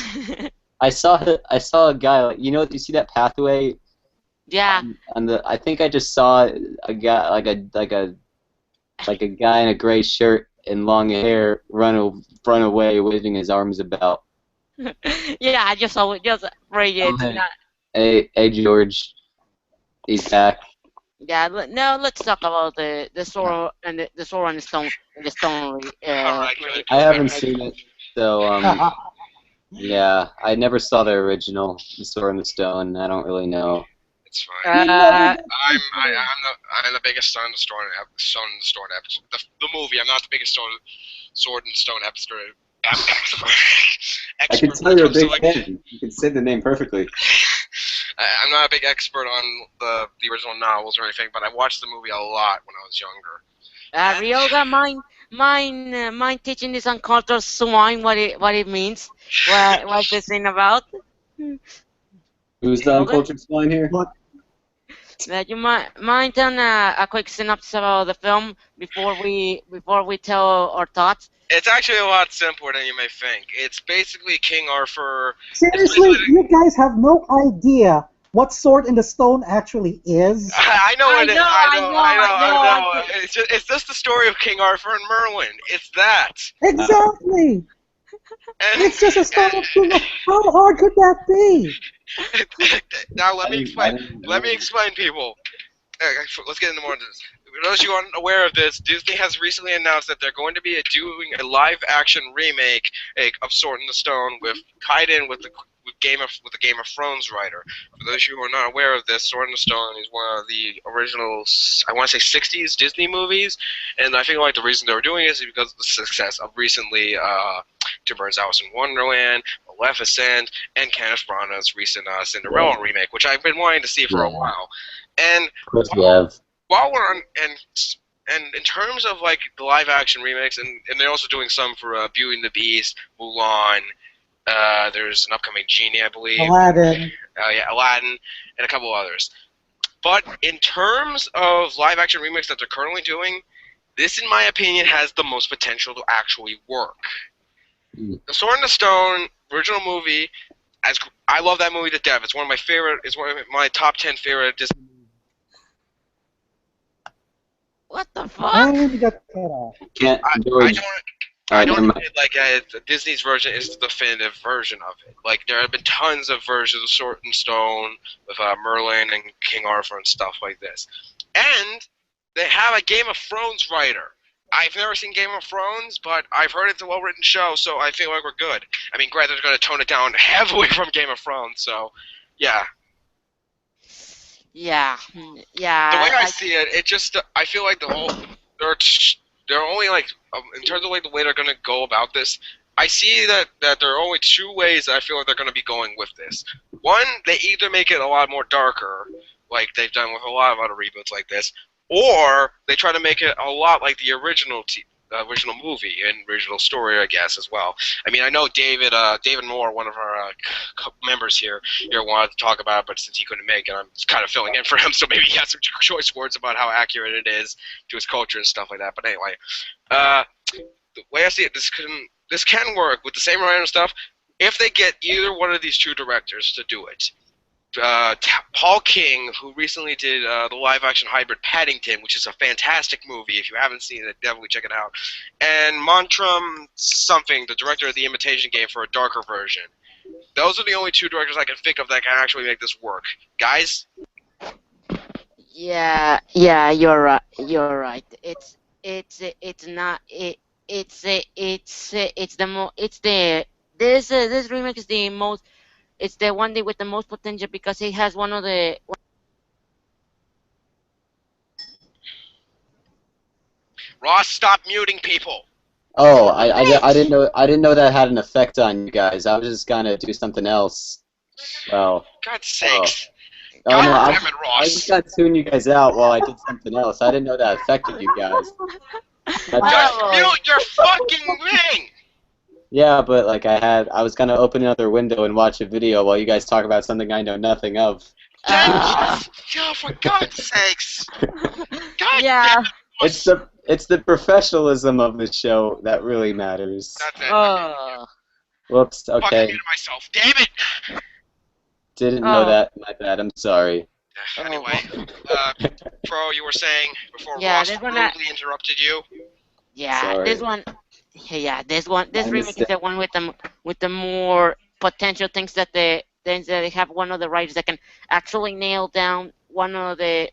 I saw a guy like you see that pathway on the I think I just saw a guy like a guy in a gray shirt and long hair run away waving his arms about. yeah. I just bring it. Okay. Hey George, he's back. Yeah. No, let's talk about the Sword and the Sword and the Stone. Alright, good. I haven't seen it, so yeah, I never saw the original, The Sword in the Stone. I don't really know. It's fine. I'm the biggest Stone and Stone episode. The movie. I'm not the biggest Sword and Stone expert. I can tell you're a big fan. You can say the name perfectly. I'm not a big expert on the original novels or anything, but I watched the movie a lot when I was younger. Ryoga, mind teaching this uncultured swine what it means. What's this thing about? Who's the uncultured swine here? You mind telling a quick synopsis about the film before we tell our thoughts? It's actually a lot simpler than you may think. It's basically King Arthur. Seriously, you guys have no idea what Sword in the Stone actually is. I know I it is. know. I know. It's just the story of King Arthur and Merlin. It's that. Exactly. And, It's just a story of King Arthur. How hard could that be? now let me explain, people. Let's get into more of this. For those of you who aren't aware of this, Disney has recently announced that they're going to be doing a live-action remake of Sword in the Stone tied in with the Game of Thrones writer. For those of you who are not aware of this, Sword in the Stone is one of the original, I want to say 60s Disney movies, and I feel like the reason they were doing it is because of the success of recently Two Birds Alice in Wonderland, Maleficent, and Kenneth Branagh's recent Cinderella remake, which I've been wanting to see for a while. And Of course we have. while we're on, and in terms of like the live action remakes, and they're also doing some for Beauty and the Beast, Mulan. There's an upcoming Genie, I believe. Aladdin. Aladdin, and a couple others. But in terms of live action remakes that they're currently doing, this, in my opinion, has the most potential to actually work. The Sword in the Stone original movie, I love that movie to death. It's one of my favorite. It's one of my top 10 favorite Disney. What the fuck? And he got cut off. Can't I George. don't. All I right, don't never think mind. like Disney's version is the definitive version of it. Like there have been tons of versions of Sword and Stone with Merlin and King Arthur and stuff like this, and they have a Game of Thrones writer. I've never seen Game of Thrones, but I've heard it's a well-written show, so I feel like we're good. I mean, granted, they're going to tone it down heavily from Game of Thrones, so yeah. Yeah. The way I see it, I feel like they're only like in terms of like the way they're gonna go about this. I see that there are only two ways that I feel like they're going to be going with this. One, they either make it a lot more darker, like they've done with a lot of other reboots like this, or they try to make it a lot like the original movie and original story, I guess, as well. I mean, I know David Moore, one of our members here, wanted to talk about it, but since he couldn't make it, I'm kind of filling in for him, so maybe he has some choice words about how accurate it is to his culture and stuff like that. But anyway, the way I see it, this can work with the same writer and stuff if they get either one of these two directors to do it. Paul King, who recently did the live-action hybrid Paddington, which is a fantastic movie. If you haven't seen it, definitely check it out. And Montrum something, the director of The Imitation Game, for a darker version. Those are the only two directors I can think of that can actually make this work. Guys? Yeah, you're right. It's not it's the this remake is the most, it's the one day with the most potential because it has one of the. Ross, stop muting people! Oh, I didn't know that had an effect on you guys. I was just gonna do something else. Well, God's sakes. oh God no, damn it, I Ross. just got to tune you guys out while I did something else. I didn't know that affected you guys. Just Oh. mute your fucking thing! Yeah, but like I was gonna open another window and watch a video while you guys talk about something I know nothing of. Ah. Yeah, for God's sakes. God Yeah. damn it. It's the professionalism of the show that really matters. That's it. Oh. Whoops. Fucking Okay, muted myself. Damn it! didn't know Oh. that. My bad. I'm sorry. Anyway, Pro, you were saying before Yeah, Ross this one rudely interrupted you? Yeah, Sorry. this one. Yeah, this My remake is mistake. the one with the more potential things that they have one of the writers that can actually nail down one of the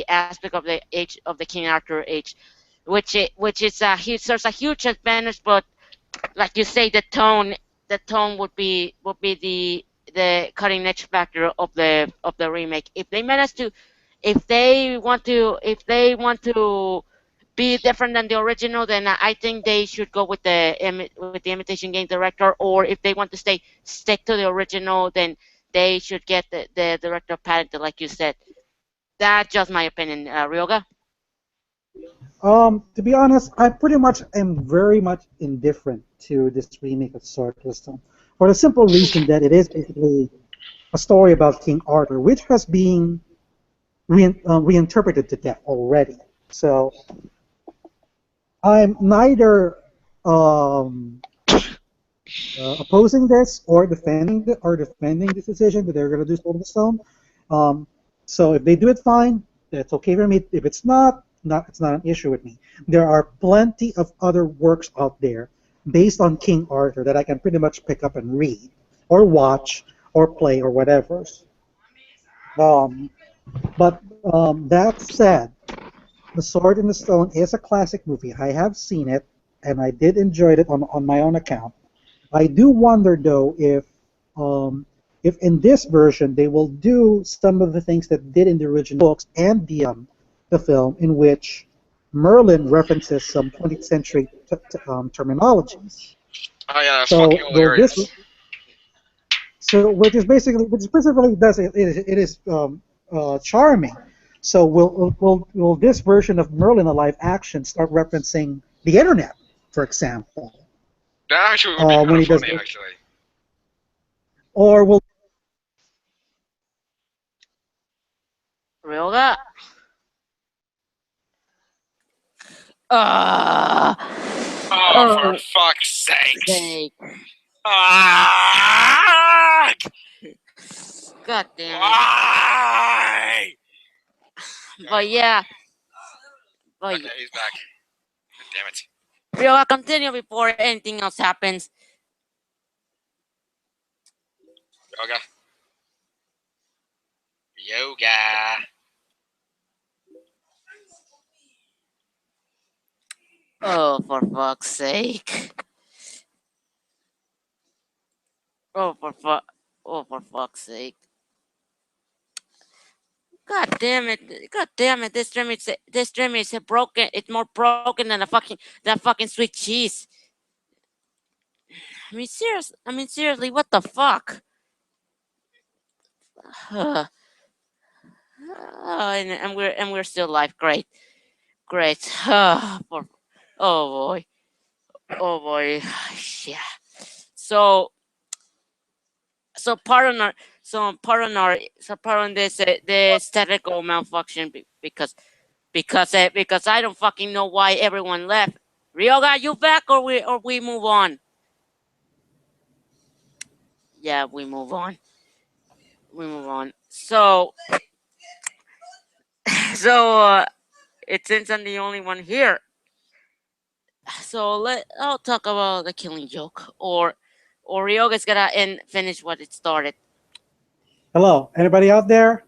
aspect of the age of the King Arthur age, which is a huge, there's a huge advantage, but like you say, the tone would be the cutting edge factor of the remake. If they want to be different than the original, then I think they should go with the Imitation Game director. Or if they want to stick to the original, then they should get the director of Paddington, like you said. That's just my opinion, Ryoga. To be honest, I pretty much am very much indifferent to this remake of Sword of the Stone, for the simple reason that it is basically a story about King Arthur, which has been reinterpreted to death already. So I'm neither opposing this or defending this decision that they're going to do Sword of the Stone. Um, so if they do it, fine. That's okay for me. If it's not it's not an issue with me. There are plenty of other works out there based on King Arthur that I can pretty much pick up and read, or watch, or play, or whatever. Um, but that said, The Sword in the Stone is a classic movie. I have seen it, and I did enjoy it on my own account. I do wonder though if in this version they will do some of the things that did in the original books and the film, in which Merlin references some 20th century terminologies. Oh yeah, that's So fucking will hilarious. this so which basically does it is charming. So will this version of Merlin, a live action, start referencing the internet, for example? That actually would be when kind he of does funny, it? actually. Or will Ryoga. Ah. Oh, for fuck's sakes. Sake. Ah! God damn it. Why? But yeah. But Okay, he's back. Damn it. Ryoga, continue before anything else happens. Yoga. Yoga. Oh, for fuck's sake. Oh, for fuck's sake. God damn it. God damn it. This stream is broken. It's more broken than a fucking sweet cheese. seriously, what the fuck? And we're still alive. Great, great. Oh boy, oh boy. Yeah. So so pardon our so pardon this technical malfunction because I don't fucking know why everyone left. Ryoga, you back or we move on? Yeah, we move on. We move on. So it since I'm the only one here, so I'll talk about the Killing Joke, or Ryoga's gonna end finish what it started. Hello, anybody out there?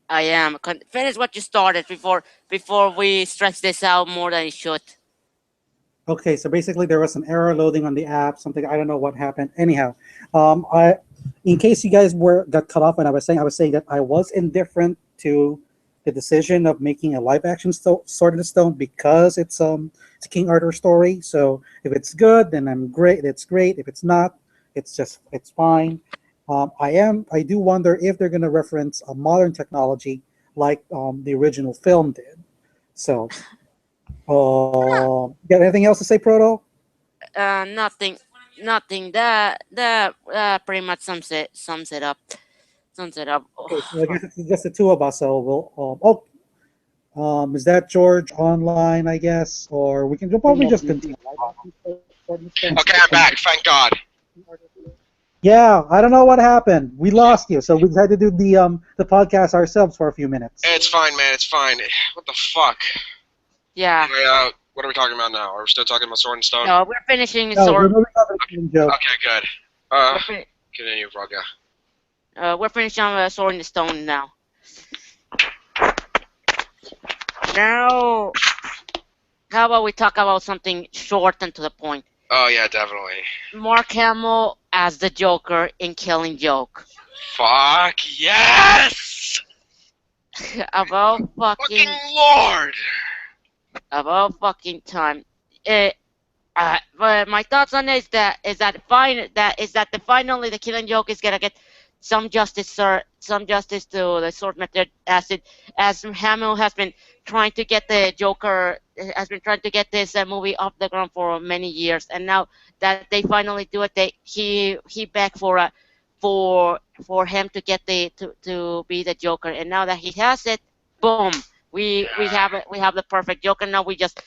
I am finish what you started before we stretch this out more than it should. Okay, so basically there was an error loading on the app, something I don't know what happened. Anyhow, in case you guys got cut off when I was saying that I was indifferent to the decision of making a live action Sword in the Stone because it's a King Arthur story. So if it's good, then I'm great. It's great. If it's not, it's fine. I do wonder if they're going to reference a modern technology like the original film did. So. Got anything else to say, Proto? Nothing, nothing. That pretty much sums it up. Sums it up. Okay, Oh, so I guess it's just the two of us. So is that George online? I guess, or we'll probably just continue. Okay, I'm back. Thank God. Yeah, I don't know what happened. We lost you, so we had to do the podcast ourselves for a few minutes. It's fine, man. It's fine. What the fuck? yeah. Anyway, what are we talking about now? Are we still talking about Sword and Stone? No, we're finishing No, we're sword. moving on to the Killing Joke. Okay, good. We're, fin- Continue, Vraga. we're finishing on Sword in the Stone now. Now, how about we talk about something short and to the point? Oh yeah, definitely. Mark Hamill as the Joker in Killing Joke. Fuck yes! About Fucking Lord! time. Uh, but my thoughts on it is that finally the Killing Joke is gonna get some justice, sir, some justice to the sword method as Hamill has been trying to get the Joker has been trying to get this movie off the ground for many years, and now that they finally do it, he begged for him to get to be the Joker, and now that he has it, boom, we have the perfect Joker. Now we just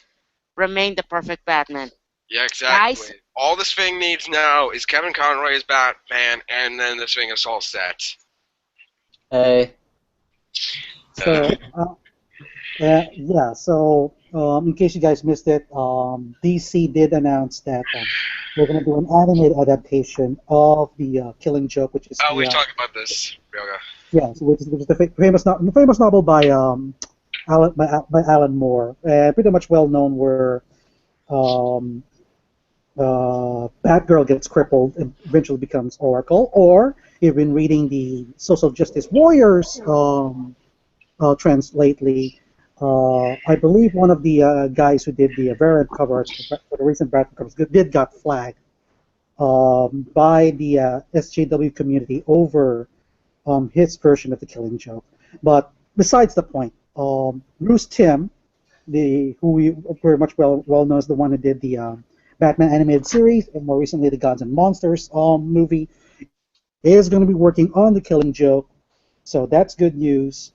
remain the perfect Batman. Yeah, exactly. Guys? All this thing needs now is Kevin Conroy as Batman, and then this thing is all set. Hey. So, yeah. So, in case you guys missed it, DC did announce that we're going to do an animated adaptation of the Killing Joke, which is Oh, we've talked about this, Ryoga. yeah, so which is the famous novel by Alan Moore, pretty much well known where um, Batgirl gets crippled and eventually becomes Oracle, or you've been reading the Social Justice Warriors trends lately. I believe one of the guys who did the variant covers for the recent variant covers got flagged by the SJW community over his version of the Killing Joke. But besides the point, Bruce Timm, who we very much well known as the one who did the Batman animated series and more recently the Gods and Monsters movie, is going to be working on the Killing Joke. So that's good news.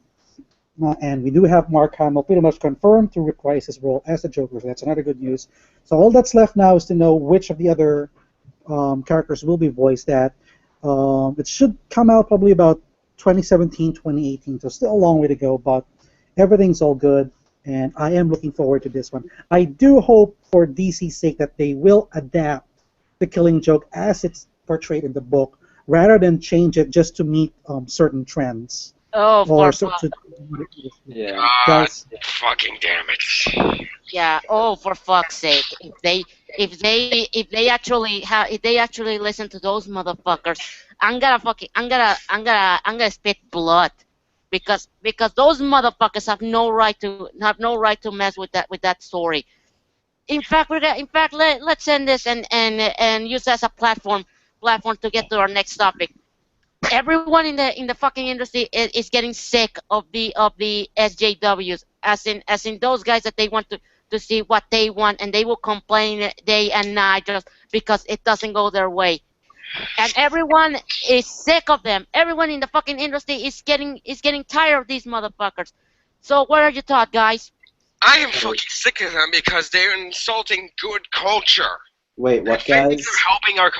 And we do have Mark Hamill pretty much confirmed to reprise his role as the Joker. So that's another good news. So all that's left now is to know which of the other characters will be voiced at. It should come out probably about 2017, 2018. So still a long way to go, but everything's all good. And I am looking forward to this one. I do hope, for DC's sake, that they will adapt the Killing Joke as it's portrayed in the book, rather than change it just to meet certain trends. Oh, Or for fuck. Yeah. God Guys, fucking damn it. Yeah. Oh, for fuck's sake! If they actually listen to those motherfuckers, I'm gonna spit blood, because those motherfuckers have no right to mess with that story. in fact, let's end this and use as a platform to get to our next topic. Everyone in the fucking industry is getting sick of the SJWs, as in those guys that they want to see what they want, and they will complain day and night just because it doesn't go their way. And everyone is sick of them. Everyone in the fucking industry is getting tired of these motherfuckers. So what are your thoughts, guys? I am fucking sick of them because they're insulting good culture. Wait, what They think guys? they're helping our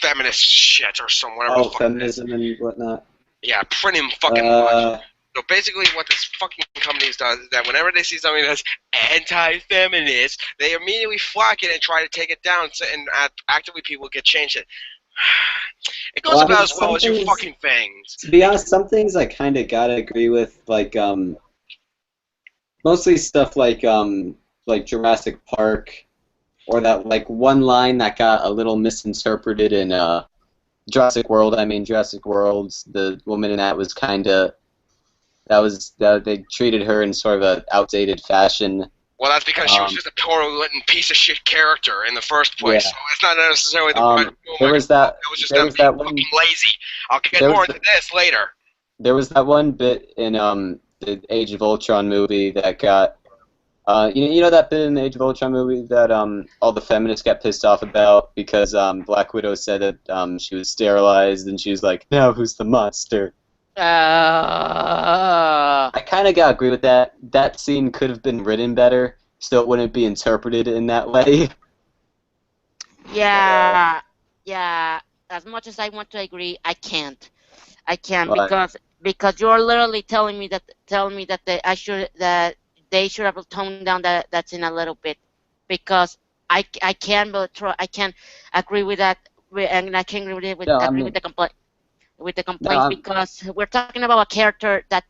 feminist shit or some whatever. Oh, the fuck it is. feminism and whatnot. Yeah, pretty fucking much. So basically what this fucking company does is that whenever they see something that's anti-feminist, they immediately flock it and try to take it down, and actively people get changed it. It goes Well, I about mean, as well as your some things- fucking things. To be honest, some things I kind of gotta agree with, like mostly stuff like Jurassic Park, or that like one line that got a little misinterpreted in Jurassic World. I mean, Jurassic World, the woman in that was they treated her in sort of an outdated fashion. Well, that's because she was just a poorly written piece of shit character in the first place. Yeah. So it's not necessarily the right There was that. It was just There them was being that one. fucking lazy. I'll get There more was into this later. There was that one bit in the Age of Ultron movie that got. You know that bit in the Age of Ultron movie that all the feminists got pissed off about because Black Widow said that she was sterilized, and she was like, "Now who's the monster?" I kind of gotta agree with that. That scene could have been written better, so it wouldn't be interpreted in that way. Yeah, yeah. As much as I want to agree, I can't. I can't What? because you're literally telling me that they should have toned down that scene a little bit, because I can't agree with that, and I can't agree with No, I agree mean, with the complaint. With the no, complaints, because we're talking about a character that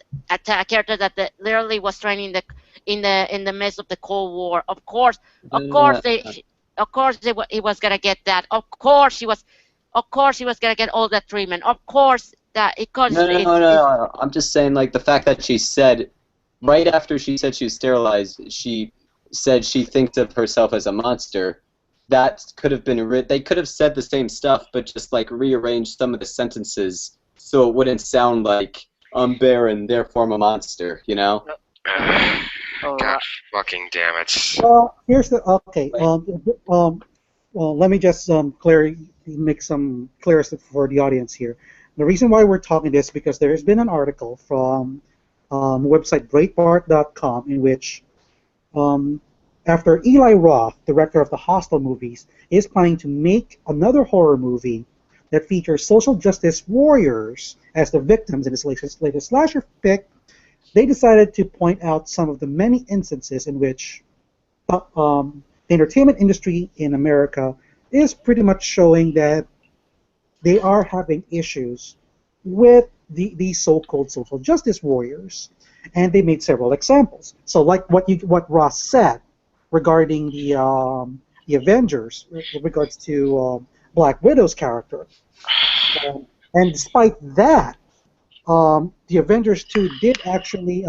literally was trained in the midst of the Cold War. Of course, he was gonna get that. Of course he was gonna get all that treatment. Of course that because no. I'm just saying, like, the fact that she said right after she said she was sterilized, she said she thinks of herself as a monster. That could have been they could have said the same stuff, but just like rearranged some of the sentences so it wouldn't sound like I'm barren, therefore I'm a monster. You know? God fucking damn it. Well, here's the okay. Well, let me just make some clear for the audience here. The reason why we're talking this is because there has been an article from website Breitbart.com in which after Eli Roth, director of the Hostel movies, is planning to make another horror movie that features social justice warriors as the victims in his latest slasher pick, they decided to point out some of the many instances in which the entertainment industry in America is pretty much showing that they are having issues with these so-called social justice warriors, and they made several examples. So, like what Ross said regarding the Avengers, with regards to Black Widow's character, and despite that, the Avengers 2 did actually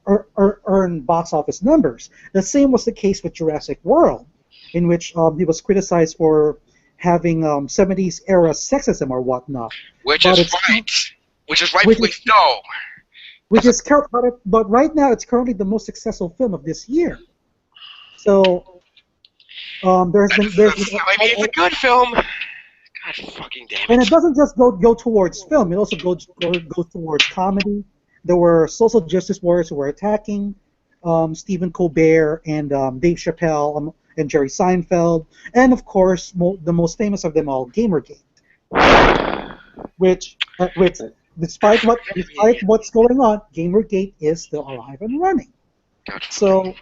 earn box office numbers. The same was the case with Jurassic World, in which he was criticized for having 70s era sexism or whatnot. Which is rightfully so. But right now it's currently the most successful film of this year. So it's a good film. God fucking damn it. And it doesn't just go towards film; it also goes towards comedy. There were social justice warriors who were attacking Stephen Colbert and Dave Chappelle and Jerry Seinfeld, and of course the most famous of them all, Gamergate, which despite what's going on, Gamergate is still alive and running. So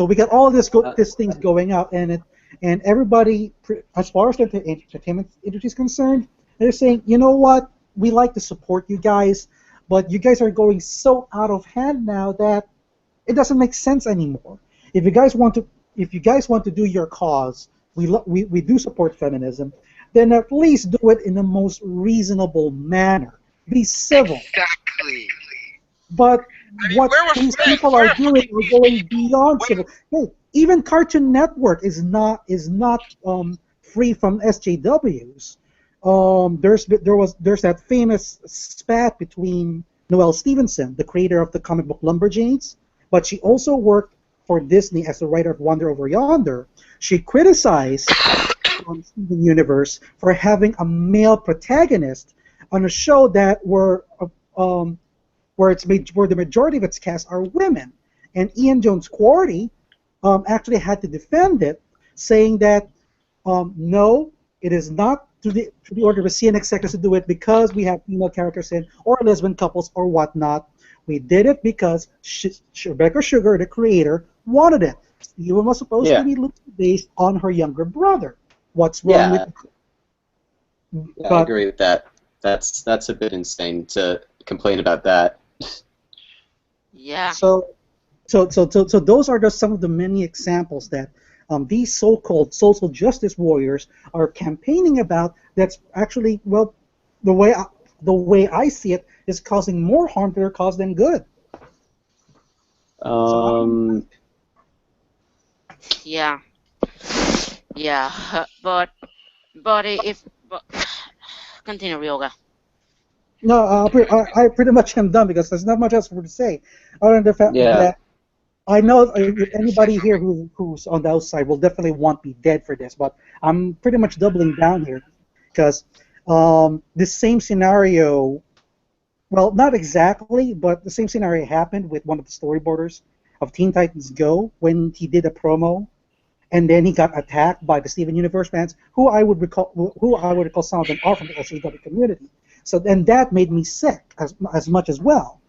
we got all this things going out, and everybody, as far as the entertainment industry is concerned, they're saying, you know what, we like to support you guys, but you guys are going so out of hand now that it doesn't make sense anymore. If you guys want to do your cause, we do support feminism, then at least do it in the most reasonable manner. Be civil. Exactly. But what these people are doing is going beyond civil. Hey, even Cartoon Network is not free from SJWs. There's that famous spat between Noelle Stevenson, the creator of the comic book Lumberjanes, but she also worked for Disney as the writer of Wonder Over Yonder. She criticized Steven Universe for having a male protagonist on a show where the majority of its cast are women, and Ian Jones Quarry actually had to defend it, saying that no, it is not to the order of the CN executives to do it because we have female characters in or lesbian couples or whatnot. We did it because Rebecca Sugar, the creator, wanted it. Steven was supposed to be based on her younger brother. What's wrong with it? Yeah, I agree with that. That's a bit insane to complain about that. Yeah. So those are just some of the many examples that these so-called social justice warriors are campaigning about. That's actually, well, the way I see it, is causing more harm to their cause than good. Yeah. Yeah. But continue, Ryoga. No, I pretty much am done because there's not much else for to say, other than the fact that I know anybody here who's on the outside will definitely want me dead for this, but I'm pretty much doubling down here because this same scenario, well, not exactly, but the same scenario happened with one of the storyboarders of Teen Titans Go when he did a promo, and then he got attacked by the Steven Universe fans, who I would recall some of them are from the SJW community. So then that made me sick as much as well.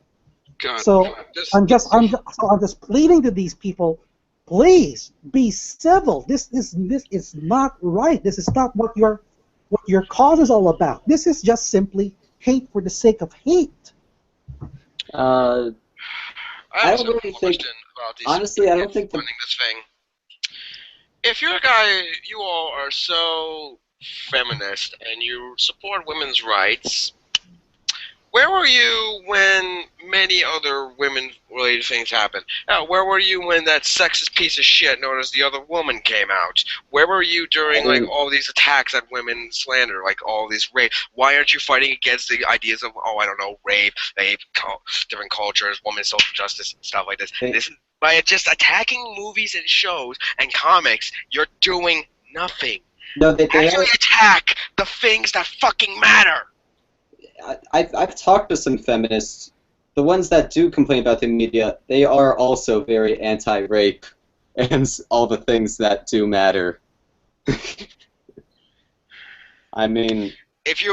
God, so I'm just pleading to these people, please be civil. This is not right. This is not what your cause is all about. This is just simply hate for the sake of hate. I don't really think. Honestly, I don't think this thing. If you're a guy, you all are so feminist and you support women's rights, where were you when many other women-related things happened? Where were you when that sexist piece of shit known as The Other Woman came out? Where were you during like all these attacks at women slander, like all these rape? Why aren't you fighting against the ideas of, I don't know, rape, different cultures, women's social justice, and stuff like this? By just attacking movies and shows and comics, you're doing nothing. No, they actually attack the things that fucking matter. I've talked to some feminists. The ones that do complain about the media, they are also very anti-rape and all the things that do matter. I mean, if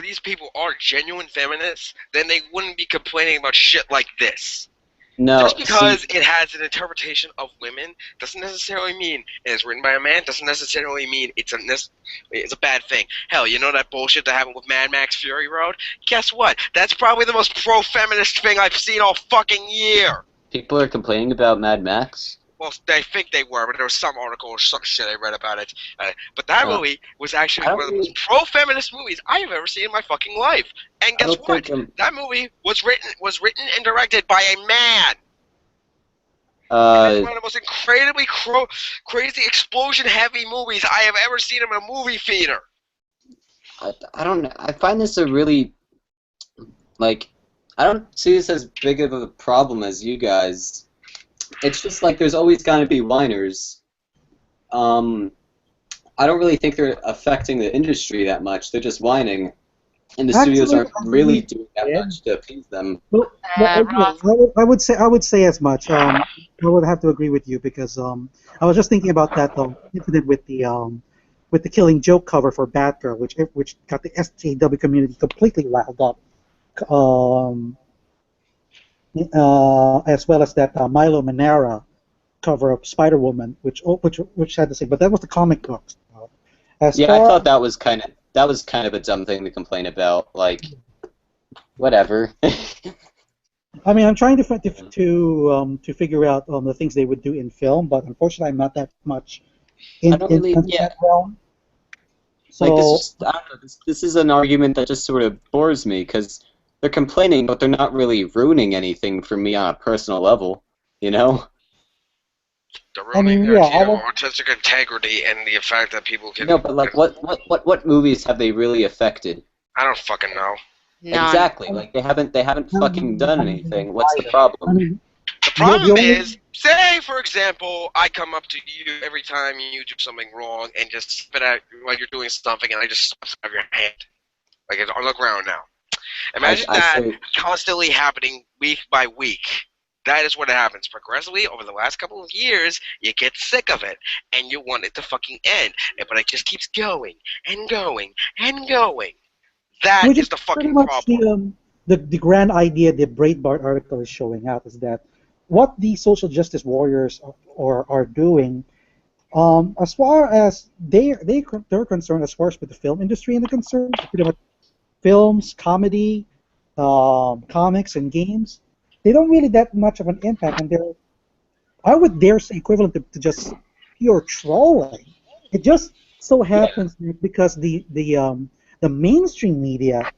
these people are genuine feminists, then they wouldn't be complaining about shit like this. No, just because it has an interpretation of women doesn't necessarily mean it's written by a man. Doesn't necessarily mean it's a bad thing. Hell, you know that bullshit that happened with Mad Max Fury Road? Guess what? That's probably the most pro-feminist thing I've seen all fucking year. People are complaining about Mad Max? Well, they think they were, but there was some article or some shit I read about it. But that movie was actually one of the most pro-feminist movies I have ever seen in my fucking life. And guess what? That movie was written and directed by a man. It's one of the most incredibly crazy explosion-heavy movies I have ever seen in a movie theater. I don't know. I find this a really, I don't see this as big of a problem as you guys. It's just like there's always going to be whiners. I don't really think they're affecting the industry that much. They're just whining. And the studios aren't really doing that much to appease them. Well, I would say as much. I would have to agree with you because I was just thinking about that incident with the Killing Joke cover for Batgirl, which got the SJW community completely riled up, as well as that Milo Manara cover of Spider-Woman, which had the same. But that was the comic books. I thought that was kind of a dumb thing to complain about. Like, whatever. I mean, I'm trying to figure out the things they would do in film, but unfortunately, I'm not that much in that realm. So, I don't know, this is an argument that just sort of bores me because they're complaining, but they're not really ruining anything for me on a personal level, you know? They're I ruining mean, the yeah, idea I of artistic integrity and the fact that people can. No, but like, what movies have they really affected? I don't fucking know. None. Exactly. Like they haven't fucking done anything. What's the I problem? mean, The the problem only is, say for example, I come up to you every time you do something wrong and just spit at while you're doing something, and I just slap out of your hand. Like it's on the ground now. Imagine I that say, constantly happening week by week. That is what happens progressively over the last couple of years. You get sick of it, and you want it to fucking end. But it just keeps going and going and going. That which is is the pretty fucking much problem. the grand idea the Breitbart article is showing out is that what the social justice warriors are doing, as far as they're concerned, as far as with the film industry and the concern, pretty much films, comedy, comics, and games, they don't really that much of an impact, and they're I would dare say equivalent to just pure trolling. It just so yeah, happens because the mainstream media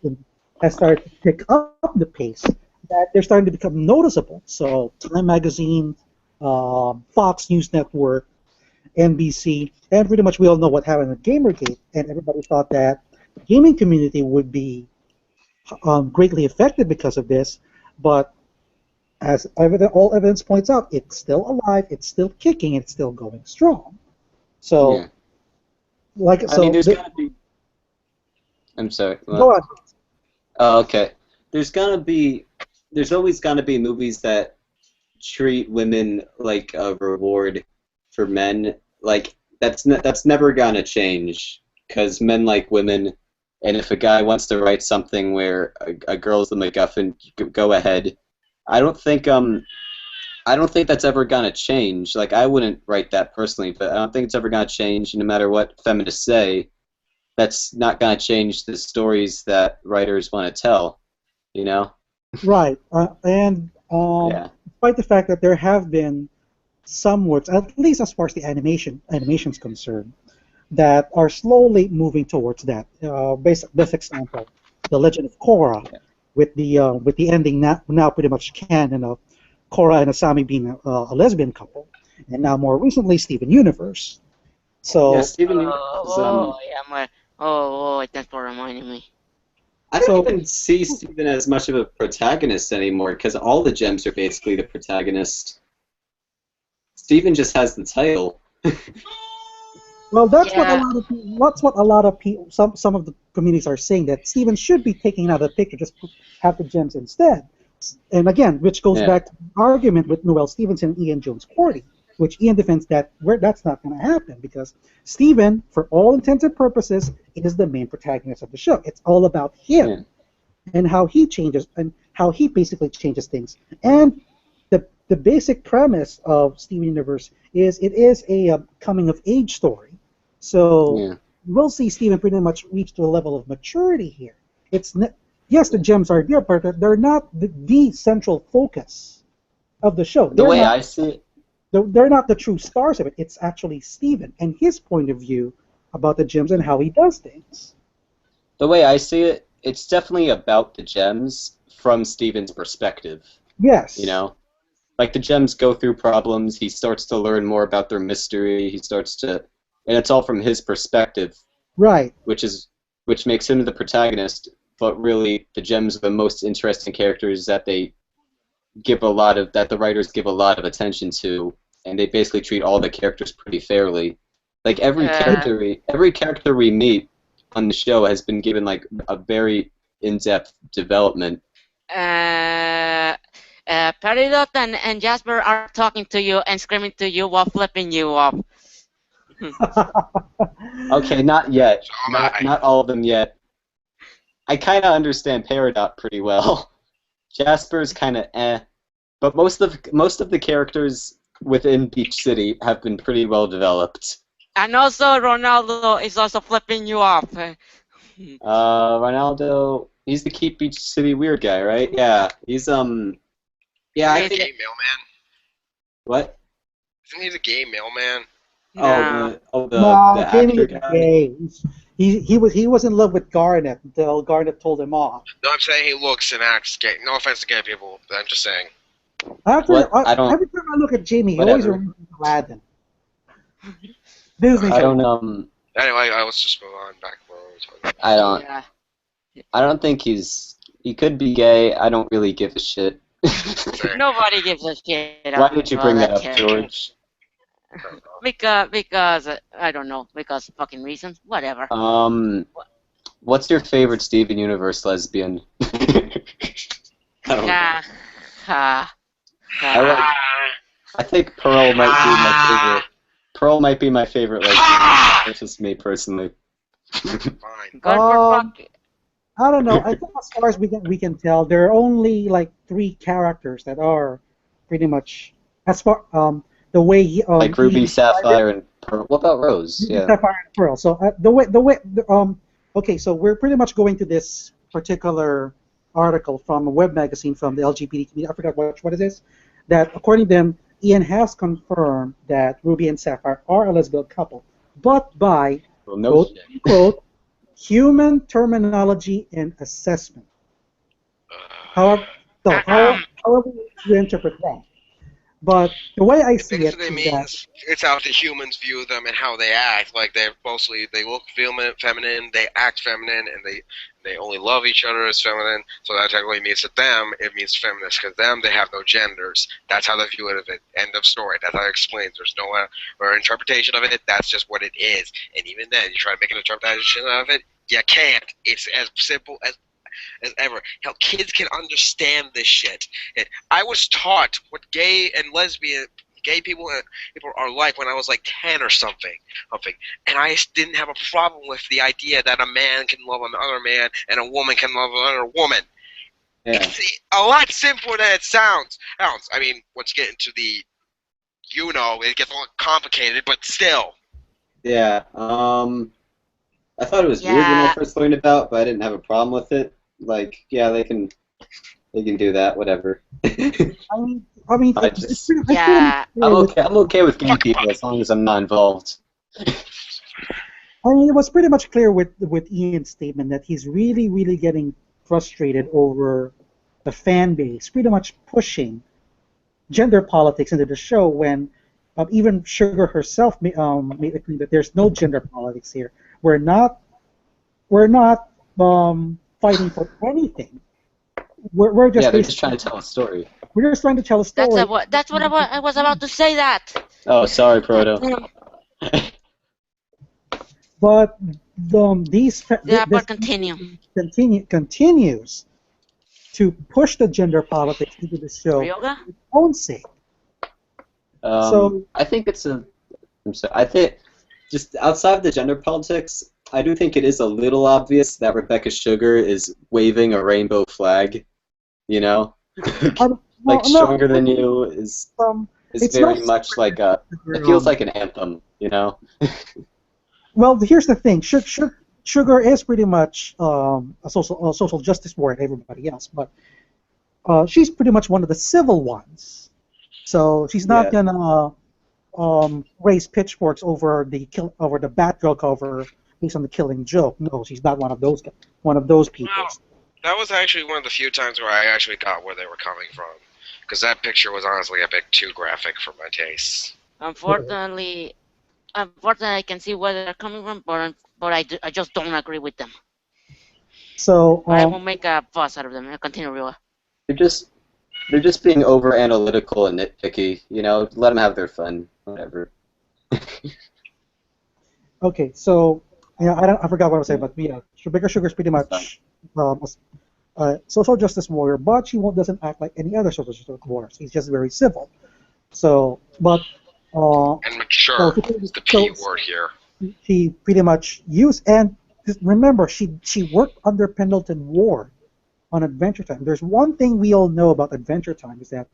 has started to pick up the pace that they're starting to become noticeable. So Time Magazine, Fox News Network, NBC, and pretty much we all know what happened at GamerGate, and everybody thought that the gaming community would be greatly affected because of this, but as all evidence points out, it's still alive, it's still kicking, it's still going strong. yeah. So, like, I mean, so there's the, gotta be. I'm sorry. go What? on. Oh, okay. There's gonna be. There's always gonna be movies that treat women like a reward for men. Like that's never gonna change because men like women, and if a guy wants to write something where a girl's the MacGuffin, go ahead. I don't think I don't think that's ever gonna change. Like I wouldn't write that personally, but I don't think it's ever gonna change. No matter what feminists say, that's not gonna change the stories that writers want to tell. You know? Right, and Yeah. despite the fact that there have been some works, at least as far as the animation's concerned, that are slowly moving towards that. Best example, The Legend of Korra, with the ending now pretty much canon of Korra and Asami being a lesbian couple, and now more recently Steven Universe. Yeah. So Steven Universe is, Yeah, thanks for reminding me. I don't so even see Steven as much of a protagonist anymore because all the gems are basically the protagonist. Steven just has the title. well, Yeah. that's what a lot of people, some of the communities are saying that Steven should be taken out of the picture, just have the gems instead. And again, which goes Yeah. back to the argument with Noel Stevenson and Ian Jones-Quartey, which Ian defends that that's not going to happen because Steven, for all intents and purposes, is the main protagonist of the show. It's all about him Yeah. and how he changes and how he basically changes things. And the basic premise of Steven Universe is it is a coming of age story. So Yeah. we'll see Steven pretty much reach to a level of maturity here. Yes, the gems are there, but they're not the central focus of the show. The way I see it, They're not the true stars of it. It's actually Steven and his point of view about the gems and how he does things. the way I see it, it's definitely about the gems from Steven's perspective. Yes. You know, like the gems go through problems. He starts to learn more about their mystery. He starts to, and it's all from his perspective, Right. which makes him the protagonist. But really, the gems are the most interesting characters that the writers give a lot of attention to, and they basically treat all the characters pretty fairly. Like Uh, every character we meet on the show has been given like a very in-depth development. Peridot and Jasper are talking to you and screaming to you while flipping you off. Okay, not yet. So am I. Not all of them yet. I kind of understand Peridot pretty well. Jasper's kind of but most of the characters within Beach City have been pretty well developed. And also, Ronaldo is also flipping you off. Ronaldo, he's the Keep Beach City weird guy, right? Yeah, he's yeah, I Isn't he the think gay mailman? what? Isn't he the gay mailman? No. No, The Jamie actor is guy. gay. He was in love with Garnet until Garnet told him off. No, I'm saying he looks and acts gay. No offense to gay people, but I'm just saying. Actually, What? I don't. every time I look at Jamie, he always Whatever. reminds me of Aladdin. Disney I show. don't. Anyway, let's just move on back where we were talking about. I don't. Yeah. I don't think he's. He could be gay. I don't really give a shit. Fair. Nobody gives a shit. Why did you bring that up, character. George? Because I don't know. Because fucking reasons. Whatever. What's your favorite Steven Universe lesbian? I don't know. I think Pearl might be my favorite. Pearl might be my favorite lesbian. That's just me personally. Fine. Good for fuck. I don't know. I think as far as we can tell, there are only like 3 characters that are pretty much as far the way Like Ruby, Sapphire, and Pearl. What about Rose? Yeah. Sapphire and Pearl. So okay, so we're pretty much going to this particular article from a web magazine from the LGBT community. I forgot what it is. That according to them, Ian has confirmed that Ruby and Sapphire are a lesbian couple, but by Well, no quote shit. unquote human terminology and assessment. However, however you interpret that. But the way I see it Basically is that means it's how the humans view them and how they act. Like they look feminine, they act feminine, and they only love each other as feminine. So that technically means to them it means feminist because them they have no genders. That's how they view it. End of story. That's how it explains. There's no or interpretation of it. That's just what it is. And even then, you try to make an interpretation out of it, you can't. It's as simple as ever. Hell, kids can understand this shit. I was taught what gay people are like when I was like 10 or something, and I didn't have a problem with the idea that a man can love another man and a woman can love another woman. Yeah. It's a lot simpler than it sounds. I mean, once you get into the, it gets a lot complicated, but still. Yeah. I thought it was weird when I first learned about, but I didn't have a problem with it. Like, yeah, they can do that, whatever. I mean, I it's just- pretty- it's Yeah. pretty- I'm okay with gay people as long as I'm not involved. I mean, it was pretty much clear with Ian's statement that he's really, really getting frustrated over the fan base, pretty much pushing gender politics into the show when even Sugar herself made it clear that there's no gender politics here. We're not fighting for anything. We're just Yeah, they're just trying to tell a story. we're just trying to tell a story. That's what I was about to say. That. Oh, sorry, Proto. But But continue. continues to push the gender politics into the show Ryoga? for its own sake. So- I think it's a. I'm sorry. I think just outside of the gender politics, I do think it is a little obvious that Rebecca Sugar is waving a rainbow flag. You know, like Stronger Than You is it's very not much like a. It feels like an anthem. You know. Well, here's the thing. Sugar is pretty much a social justice warrior, everybody else, but she's pretty much one of the civil ones. So she's not gonna raise pitchforks over the Batgirl cover based on the Killing Joke. No, she's not one of those people. Wow. That was actually one of the few times where I actually got where they were coming from, because that picture was honestly a bit too graphic for my taste. Unfortunately, I can see where they're coming from, but I just don't agree with them. So I won't make a fuss out of them. Continue, Ryoga. They're just being over analytical and nitpicky. You know, let them have their fun. Whatever. okay, so I forgot what I was saying, but Rebecca Sugar is pretty much a social justice warrior, but she doesn't act like any other social justice warrior. She's just very civil. So, but And mature is the P word here. She pretty much used, and just remember, she worked under Pendleton Ward on Adventure Time. There's one thing we all know about Adventure Time is that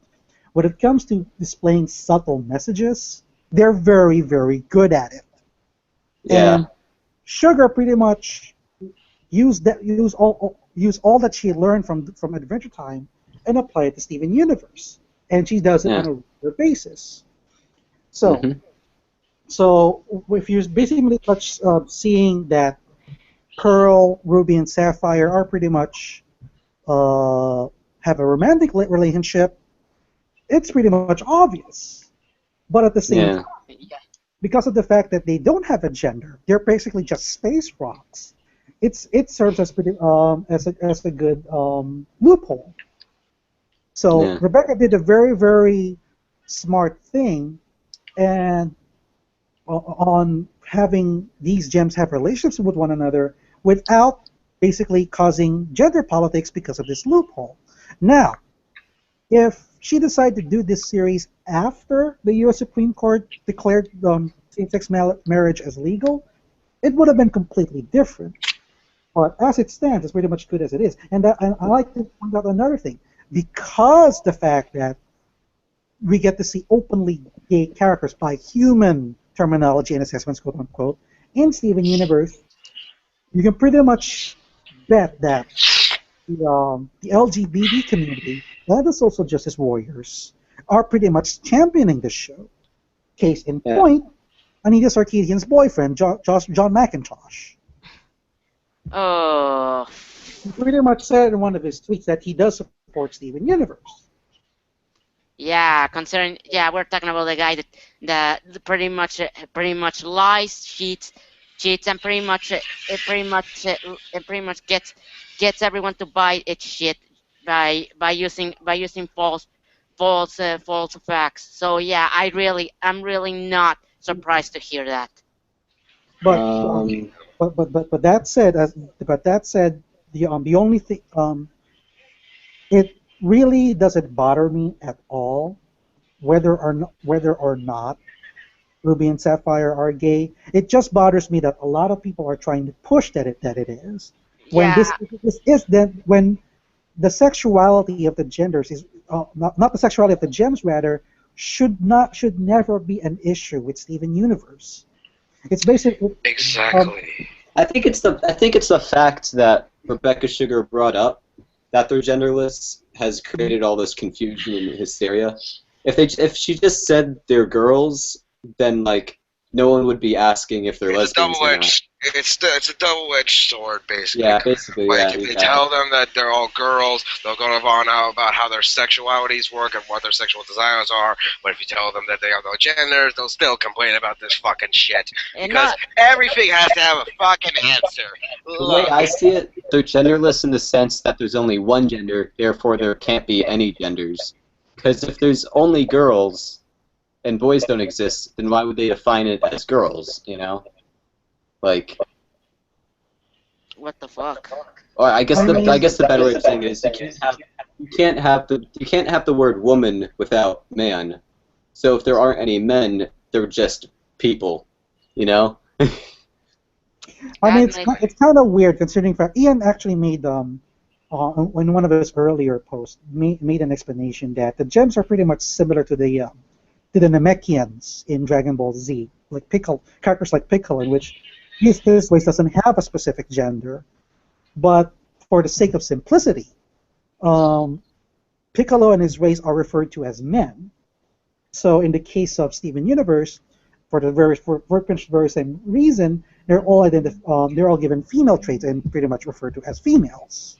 when it comes to displaying subtle messages, they're very, very good at it. Yeah. And Sugar pretty much used all that she learned from Adventure Time and apply it to Steven Universe, and she does it on a regular basis. So, so if you're basically seeing that Pearl, Ruby, and Sapphire are pretty much have a romantic relationship, it's pretty much obvious. But at the same time, Yeah. because of the fact that they don't have a gender, they're basically just space rocks. It serves as pretty as a good loophole. So Yeah. Rebecca did a very very smart thing, and on having these gems have relationships with one another without basically causing gender politics because of this loophole. Now, if she decided to do this series after the U.S. Supreme Court declared same-sex marriage as legal, it would have been completely different. But as it stands, it's pretty much good as it is. And I like to point out another thing. Because the fact that we get to see openly gay characters by human terminology and assessments, quote unquote, in Steven Universe, you can pretty much bet that the LGBT community and the social justice warriors are pretty much championing the show. Case in Yeah. point, Anita Sarkeesian's boyfriend, John McIntosh. Oh. He pretty much said in one of his tweets that he does support Steven Universe. Yeah, we're talking about the guy that pretty much lies, cheats, and pretty much gets everyone to buy its shit by using false facts. So yeah, I'm really not surprised to hear that. But Um, that said, the only thing it really doesn't bother me at all whether or not Ruby and Sapphire are gay. It just bothers me that a lot of people are trying to push that it is. When Yeah, this is then when the sexuality of the genders is not the sexuality of the gems rather should never be an issue with Steven Universe. It's basically Exactly. I think it's the fact that Rebecca Sugar brought up that they're genderless has created all this confusion and hysteria. If she just said they're girls, then like no one would be asking if they're It's a lesbians or not. double-edged. It's a double-edged sword, basically. Yeah, basically, Like, yeah. if they tell them that they're all girls, they'll go on out about how their sexualities work and what their sexual desires are. But if you tell them that they have no genders, they'll still complain about this fucking shit. and Because everything has to have a fucking answer. The way I see it, they're genderless in the sense that there's only one gender, therefore there can't be any genders. Because if there's only girls and boys don't exist, then why would they define it as girls? You know, like. what the fuck? Or I guess the better way of saying it is you can't have the word woman without man. So if there aren't any men, they're just people. You know. I mean, That makes- it's kind of weird considering fact Ian actually made in one of his earlier posts made an explanation that the gems are pretty much similar to the Namekians in Dragon Ball Z, like characters like Piccolo, in which his race doesn't have a specific gender, but for the sake of simplicity, Piccolo and his race are referred to as men. So in the case of Steven Universe, for very same reason, they're all given female traits and pretty much referred to as females.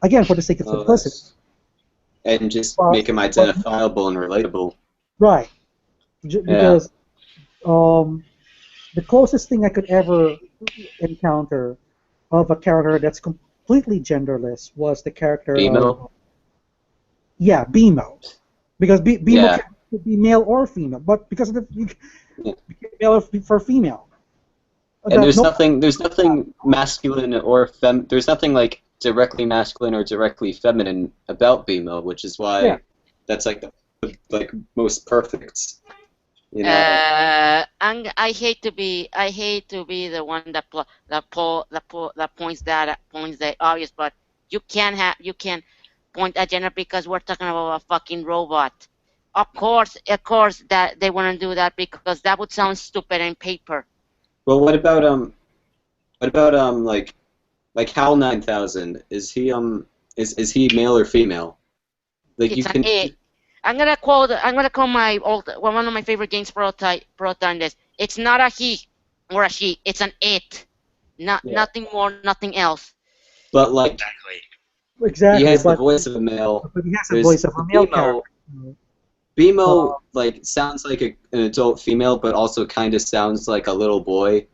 Again, for the sake of simplicity. And just make them identifiable and relatable. Right. Because the closest thing I could ever encounter of a character that's completely genderless was the character BMO? Yeah, BMO. Because BMO Yeah. could be male or female, but because of the male for female. And there's nothing masculine or there's nothing like directly masculine or directly feminine about BMO, which is why that's like the most perfect. You know? I hate to be the one that points that obvious, but you can point at gender because we're talking about a fucking robot. Of course that they wouldn't do that because that would sound stupid on paper. Well, what about like HAL 9000? Is he is he male or female? Like It's you an can. A. I'm gonna call one of my favorite games prototype this. It's not a he or a she. It's an it. Nothing more, nothing else. But like Exactly. Exactly. he has the voice of a male. But he has the voice of a male character. BMO like sounds like an adult female, but also kind of sounds like a little boy.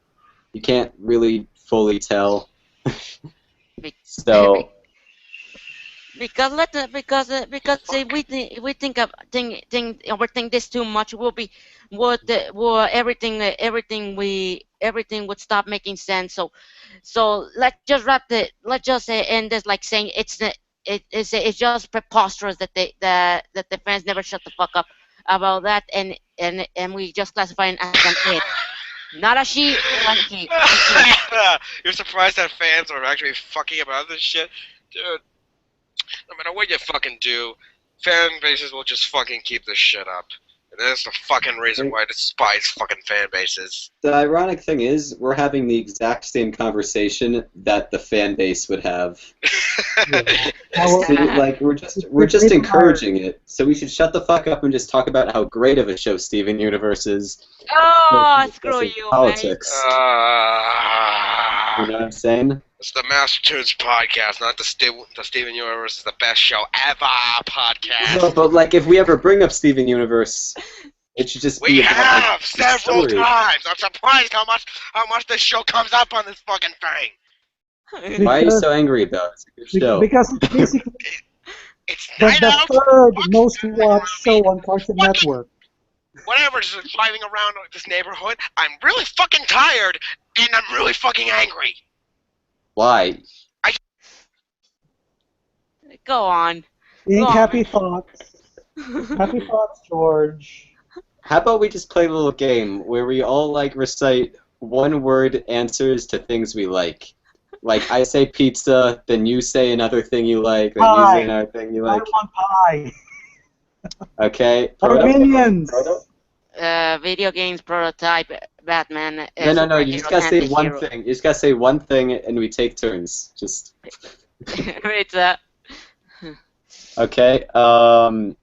You can't really fully tell. Be- So because if we overthink this too much, everything would stop making sense. So let's just say end this like saying it's just preposterous that the fans never shut the fuck up about that, and we just classify it as an it, not a she or an he. You're surprised that fans are actually fucking about this shit? Dude, no matter what you fucking do, fan bases will just fucking keep this shit up. And that's the fucking reason why I despise fucking fan bases. the ironic thing is, we're having the exact same conversation that the fan base would have. See, like we're just encouraging it. So we should shut the fuck up and just talk about how great of a show Steven Universe is. Oh, versus screw discussing you, politics. You know what I'm saying? It's the Master Toons podcast, not the Steven Universe is the best show ever podcast. No, but like if we ever bring up Steven Universe, it should just be We about, have like, the several story. times. I'm surprised how much this show comes up on this fucking thing. Why are you so angry about it? It's a good show. Because it's basically It's the night out. third most watched show on Cartoon Network. Whatever, just driving around this neighborhood, I'm really fucking tired and I'm really fucking angry. Why? Go on. Think Go on. happy thoughts. Happy thoughts, George. How about we just play a little game where we all like recite one-word answers to things we like? Like I say pizza, then you say another thing you like, then you Pie. say another thing you I like. want pie. Okay. Minions. Video games prototype Batman. No. You just gotta say one hero. thing. You just gotta say one thing, and we take turns. Just It's okay. Iron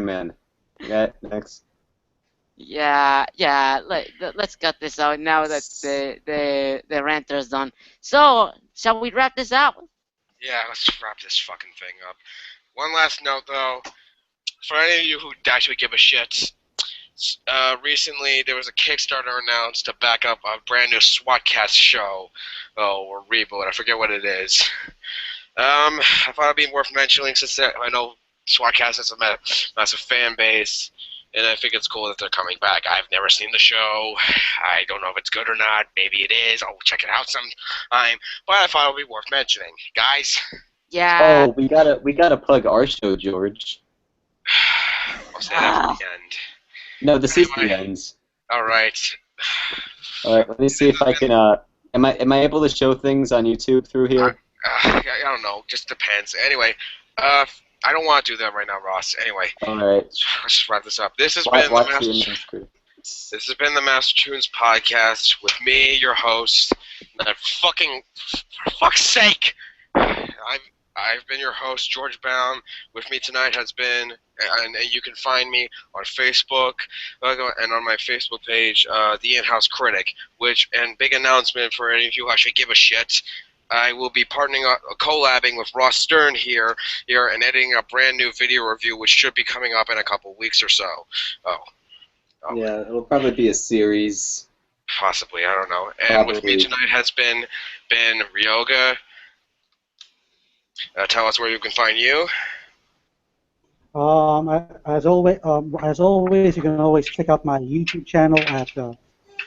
Man. Okay, next. yeah. Let's cut this out now that the ranter's done. So, shall we wrap this out? Yeah, let's wrap this fucking thing up. One last note, though. For any of you who actually give a shit, recently there was a Kickstarter announced to back up a brand new SWATcast show. Or reboot, I forget what it is. I thought it'd be worth mentioning since I know SWATcast has a massive fan base, and I think it's cool that they're coming back. I've never seen the show. I don't know if it's good or not. Maybe it is. I'll check it out sometime. But I thought it would be worth mentioning. Guys? Yeah. Oh, we gotta plug our show, George. I'll say that at the end. No, this is Anyway. the end. Alright. Alright, let me see if I can, am I able to show things on YouTube through here? I don't know. Just depends. Anyway, I don't want to do that right now, Ross. Anyway, Alright. let's just wrap this up. This has Watch been the This has been the Master Tunes podcast with me, your host. That fucking, for fuck's sake, I've been your host, George Baum. With me tonight has been, and you can find me on Facebook and on my Facebook page, The In-House Critic. And big announcement for any of you who actually give a shit. I will be collabing with Ross Stern here and editing a brand new video review, which should be coming up in a couple weeks or so. Oh. Yeah, it'll probably be a series. Possibly, I don't know. And with me tonight has been Ben Ryoga. Tell us where you can find you. As always, you can always check out my YouTube channel at on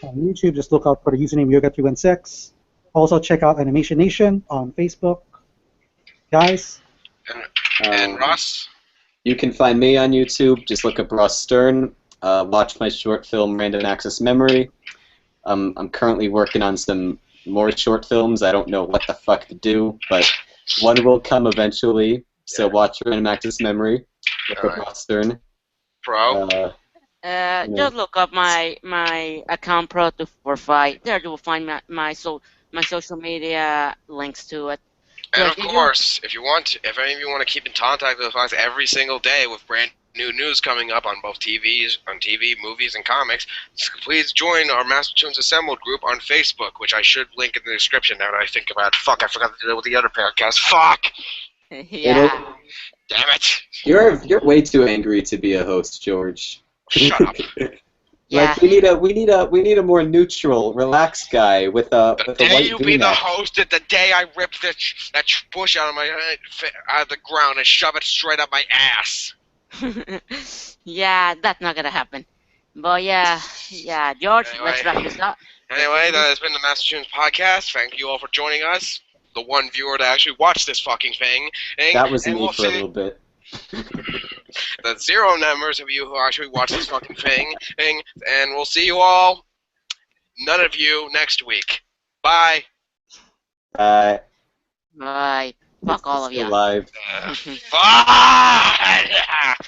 YouTube. Just look out for the username Yoga316. Also, check out Animation Nation on Facebook. Guys. And Ross? You can find me on YouTube. Just look up Ross Stern. Watch my short film Random Access Memory. I'm currently working on some more short films. I don't know what the fuck to do, but one will come eventually. So watch Random Access Memory. Look up Ross Stern. Pro. Just look up my account Pro245. There you will find my social media links to it. And of course, if any of you want to keep in contact with us every single day with brand new news coming up on both TV, movies, and comics, please join our Master Tunes Assembled group on Facebook, which I should link in the description now that I think about it. Fuck, I forgot to do it with the other podcast. Fuck! Yeah. Damn it! You're way too angry to be a host, George. Shut up. Yeah. Like we need a more neutral, relaxed guy with a The day white you be the V-neck. host is the day I rip that bush out of my out of the ground and shove it straight up my ass. Yeah, that's not gonna happen. But yeah, George, let's Anyway. wrap this up. Anyway, that has been the Master Tunes podcast. Thank you all for joining us. The one viewer to actually watch this fucking thing. That was and me we'll for a see little bit. the 0 members of you who actually watch this fucking thing. And we'll see you all, none of you, next week. Bye. Uh, Bye. Fuck all of still you. live. Fuck!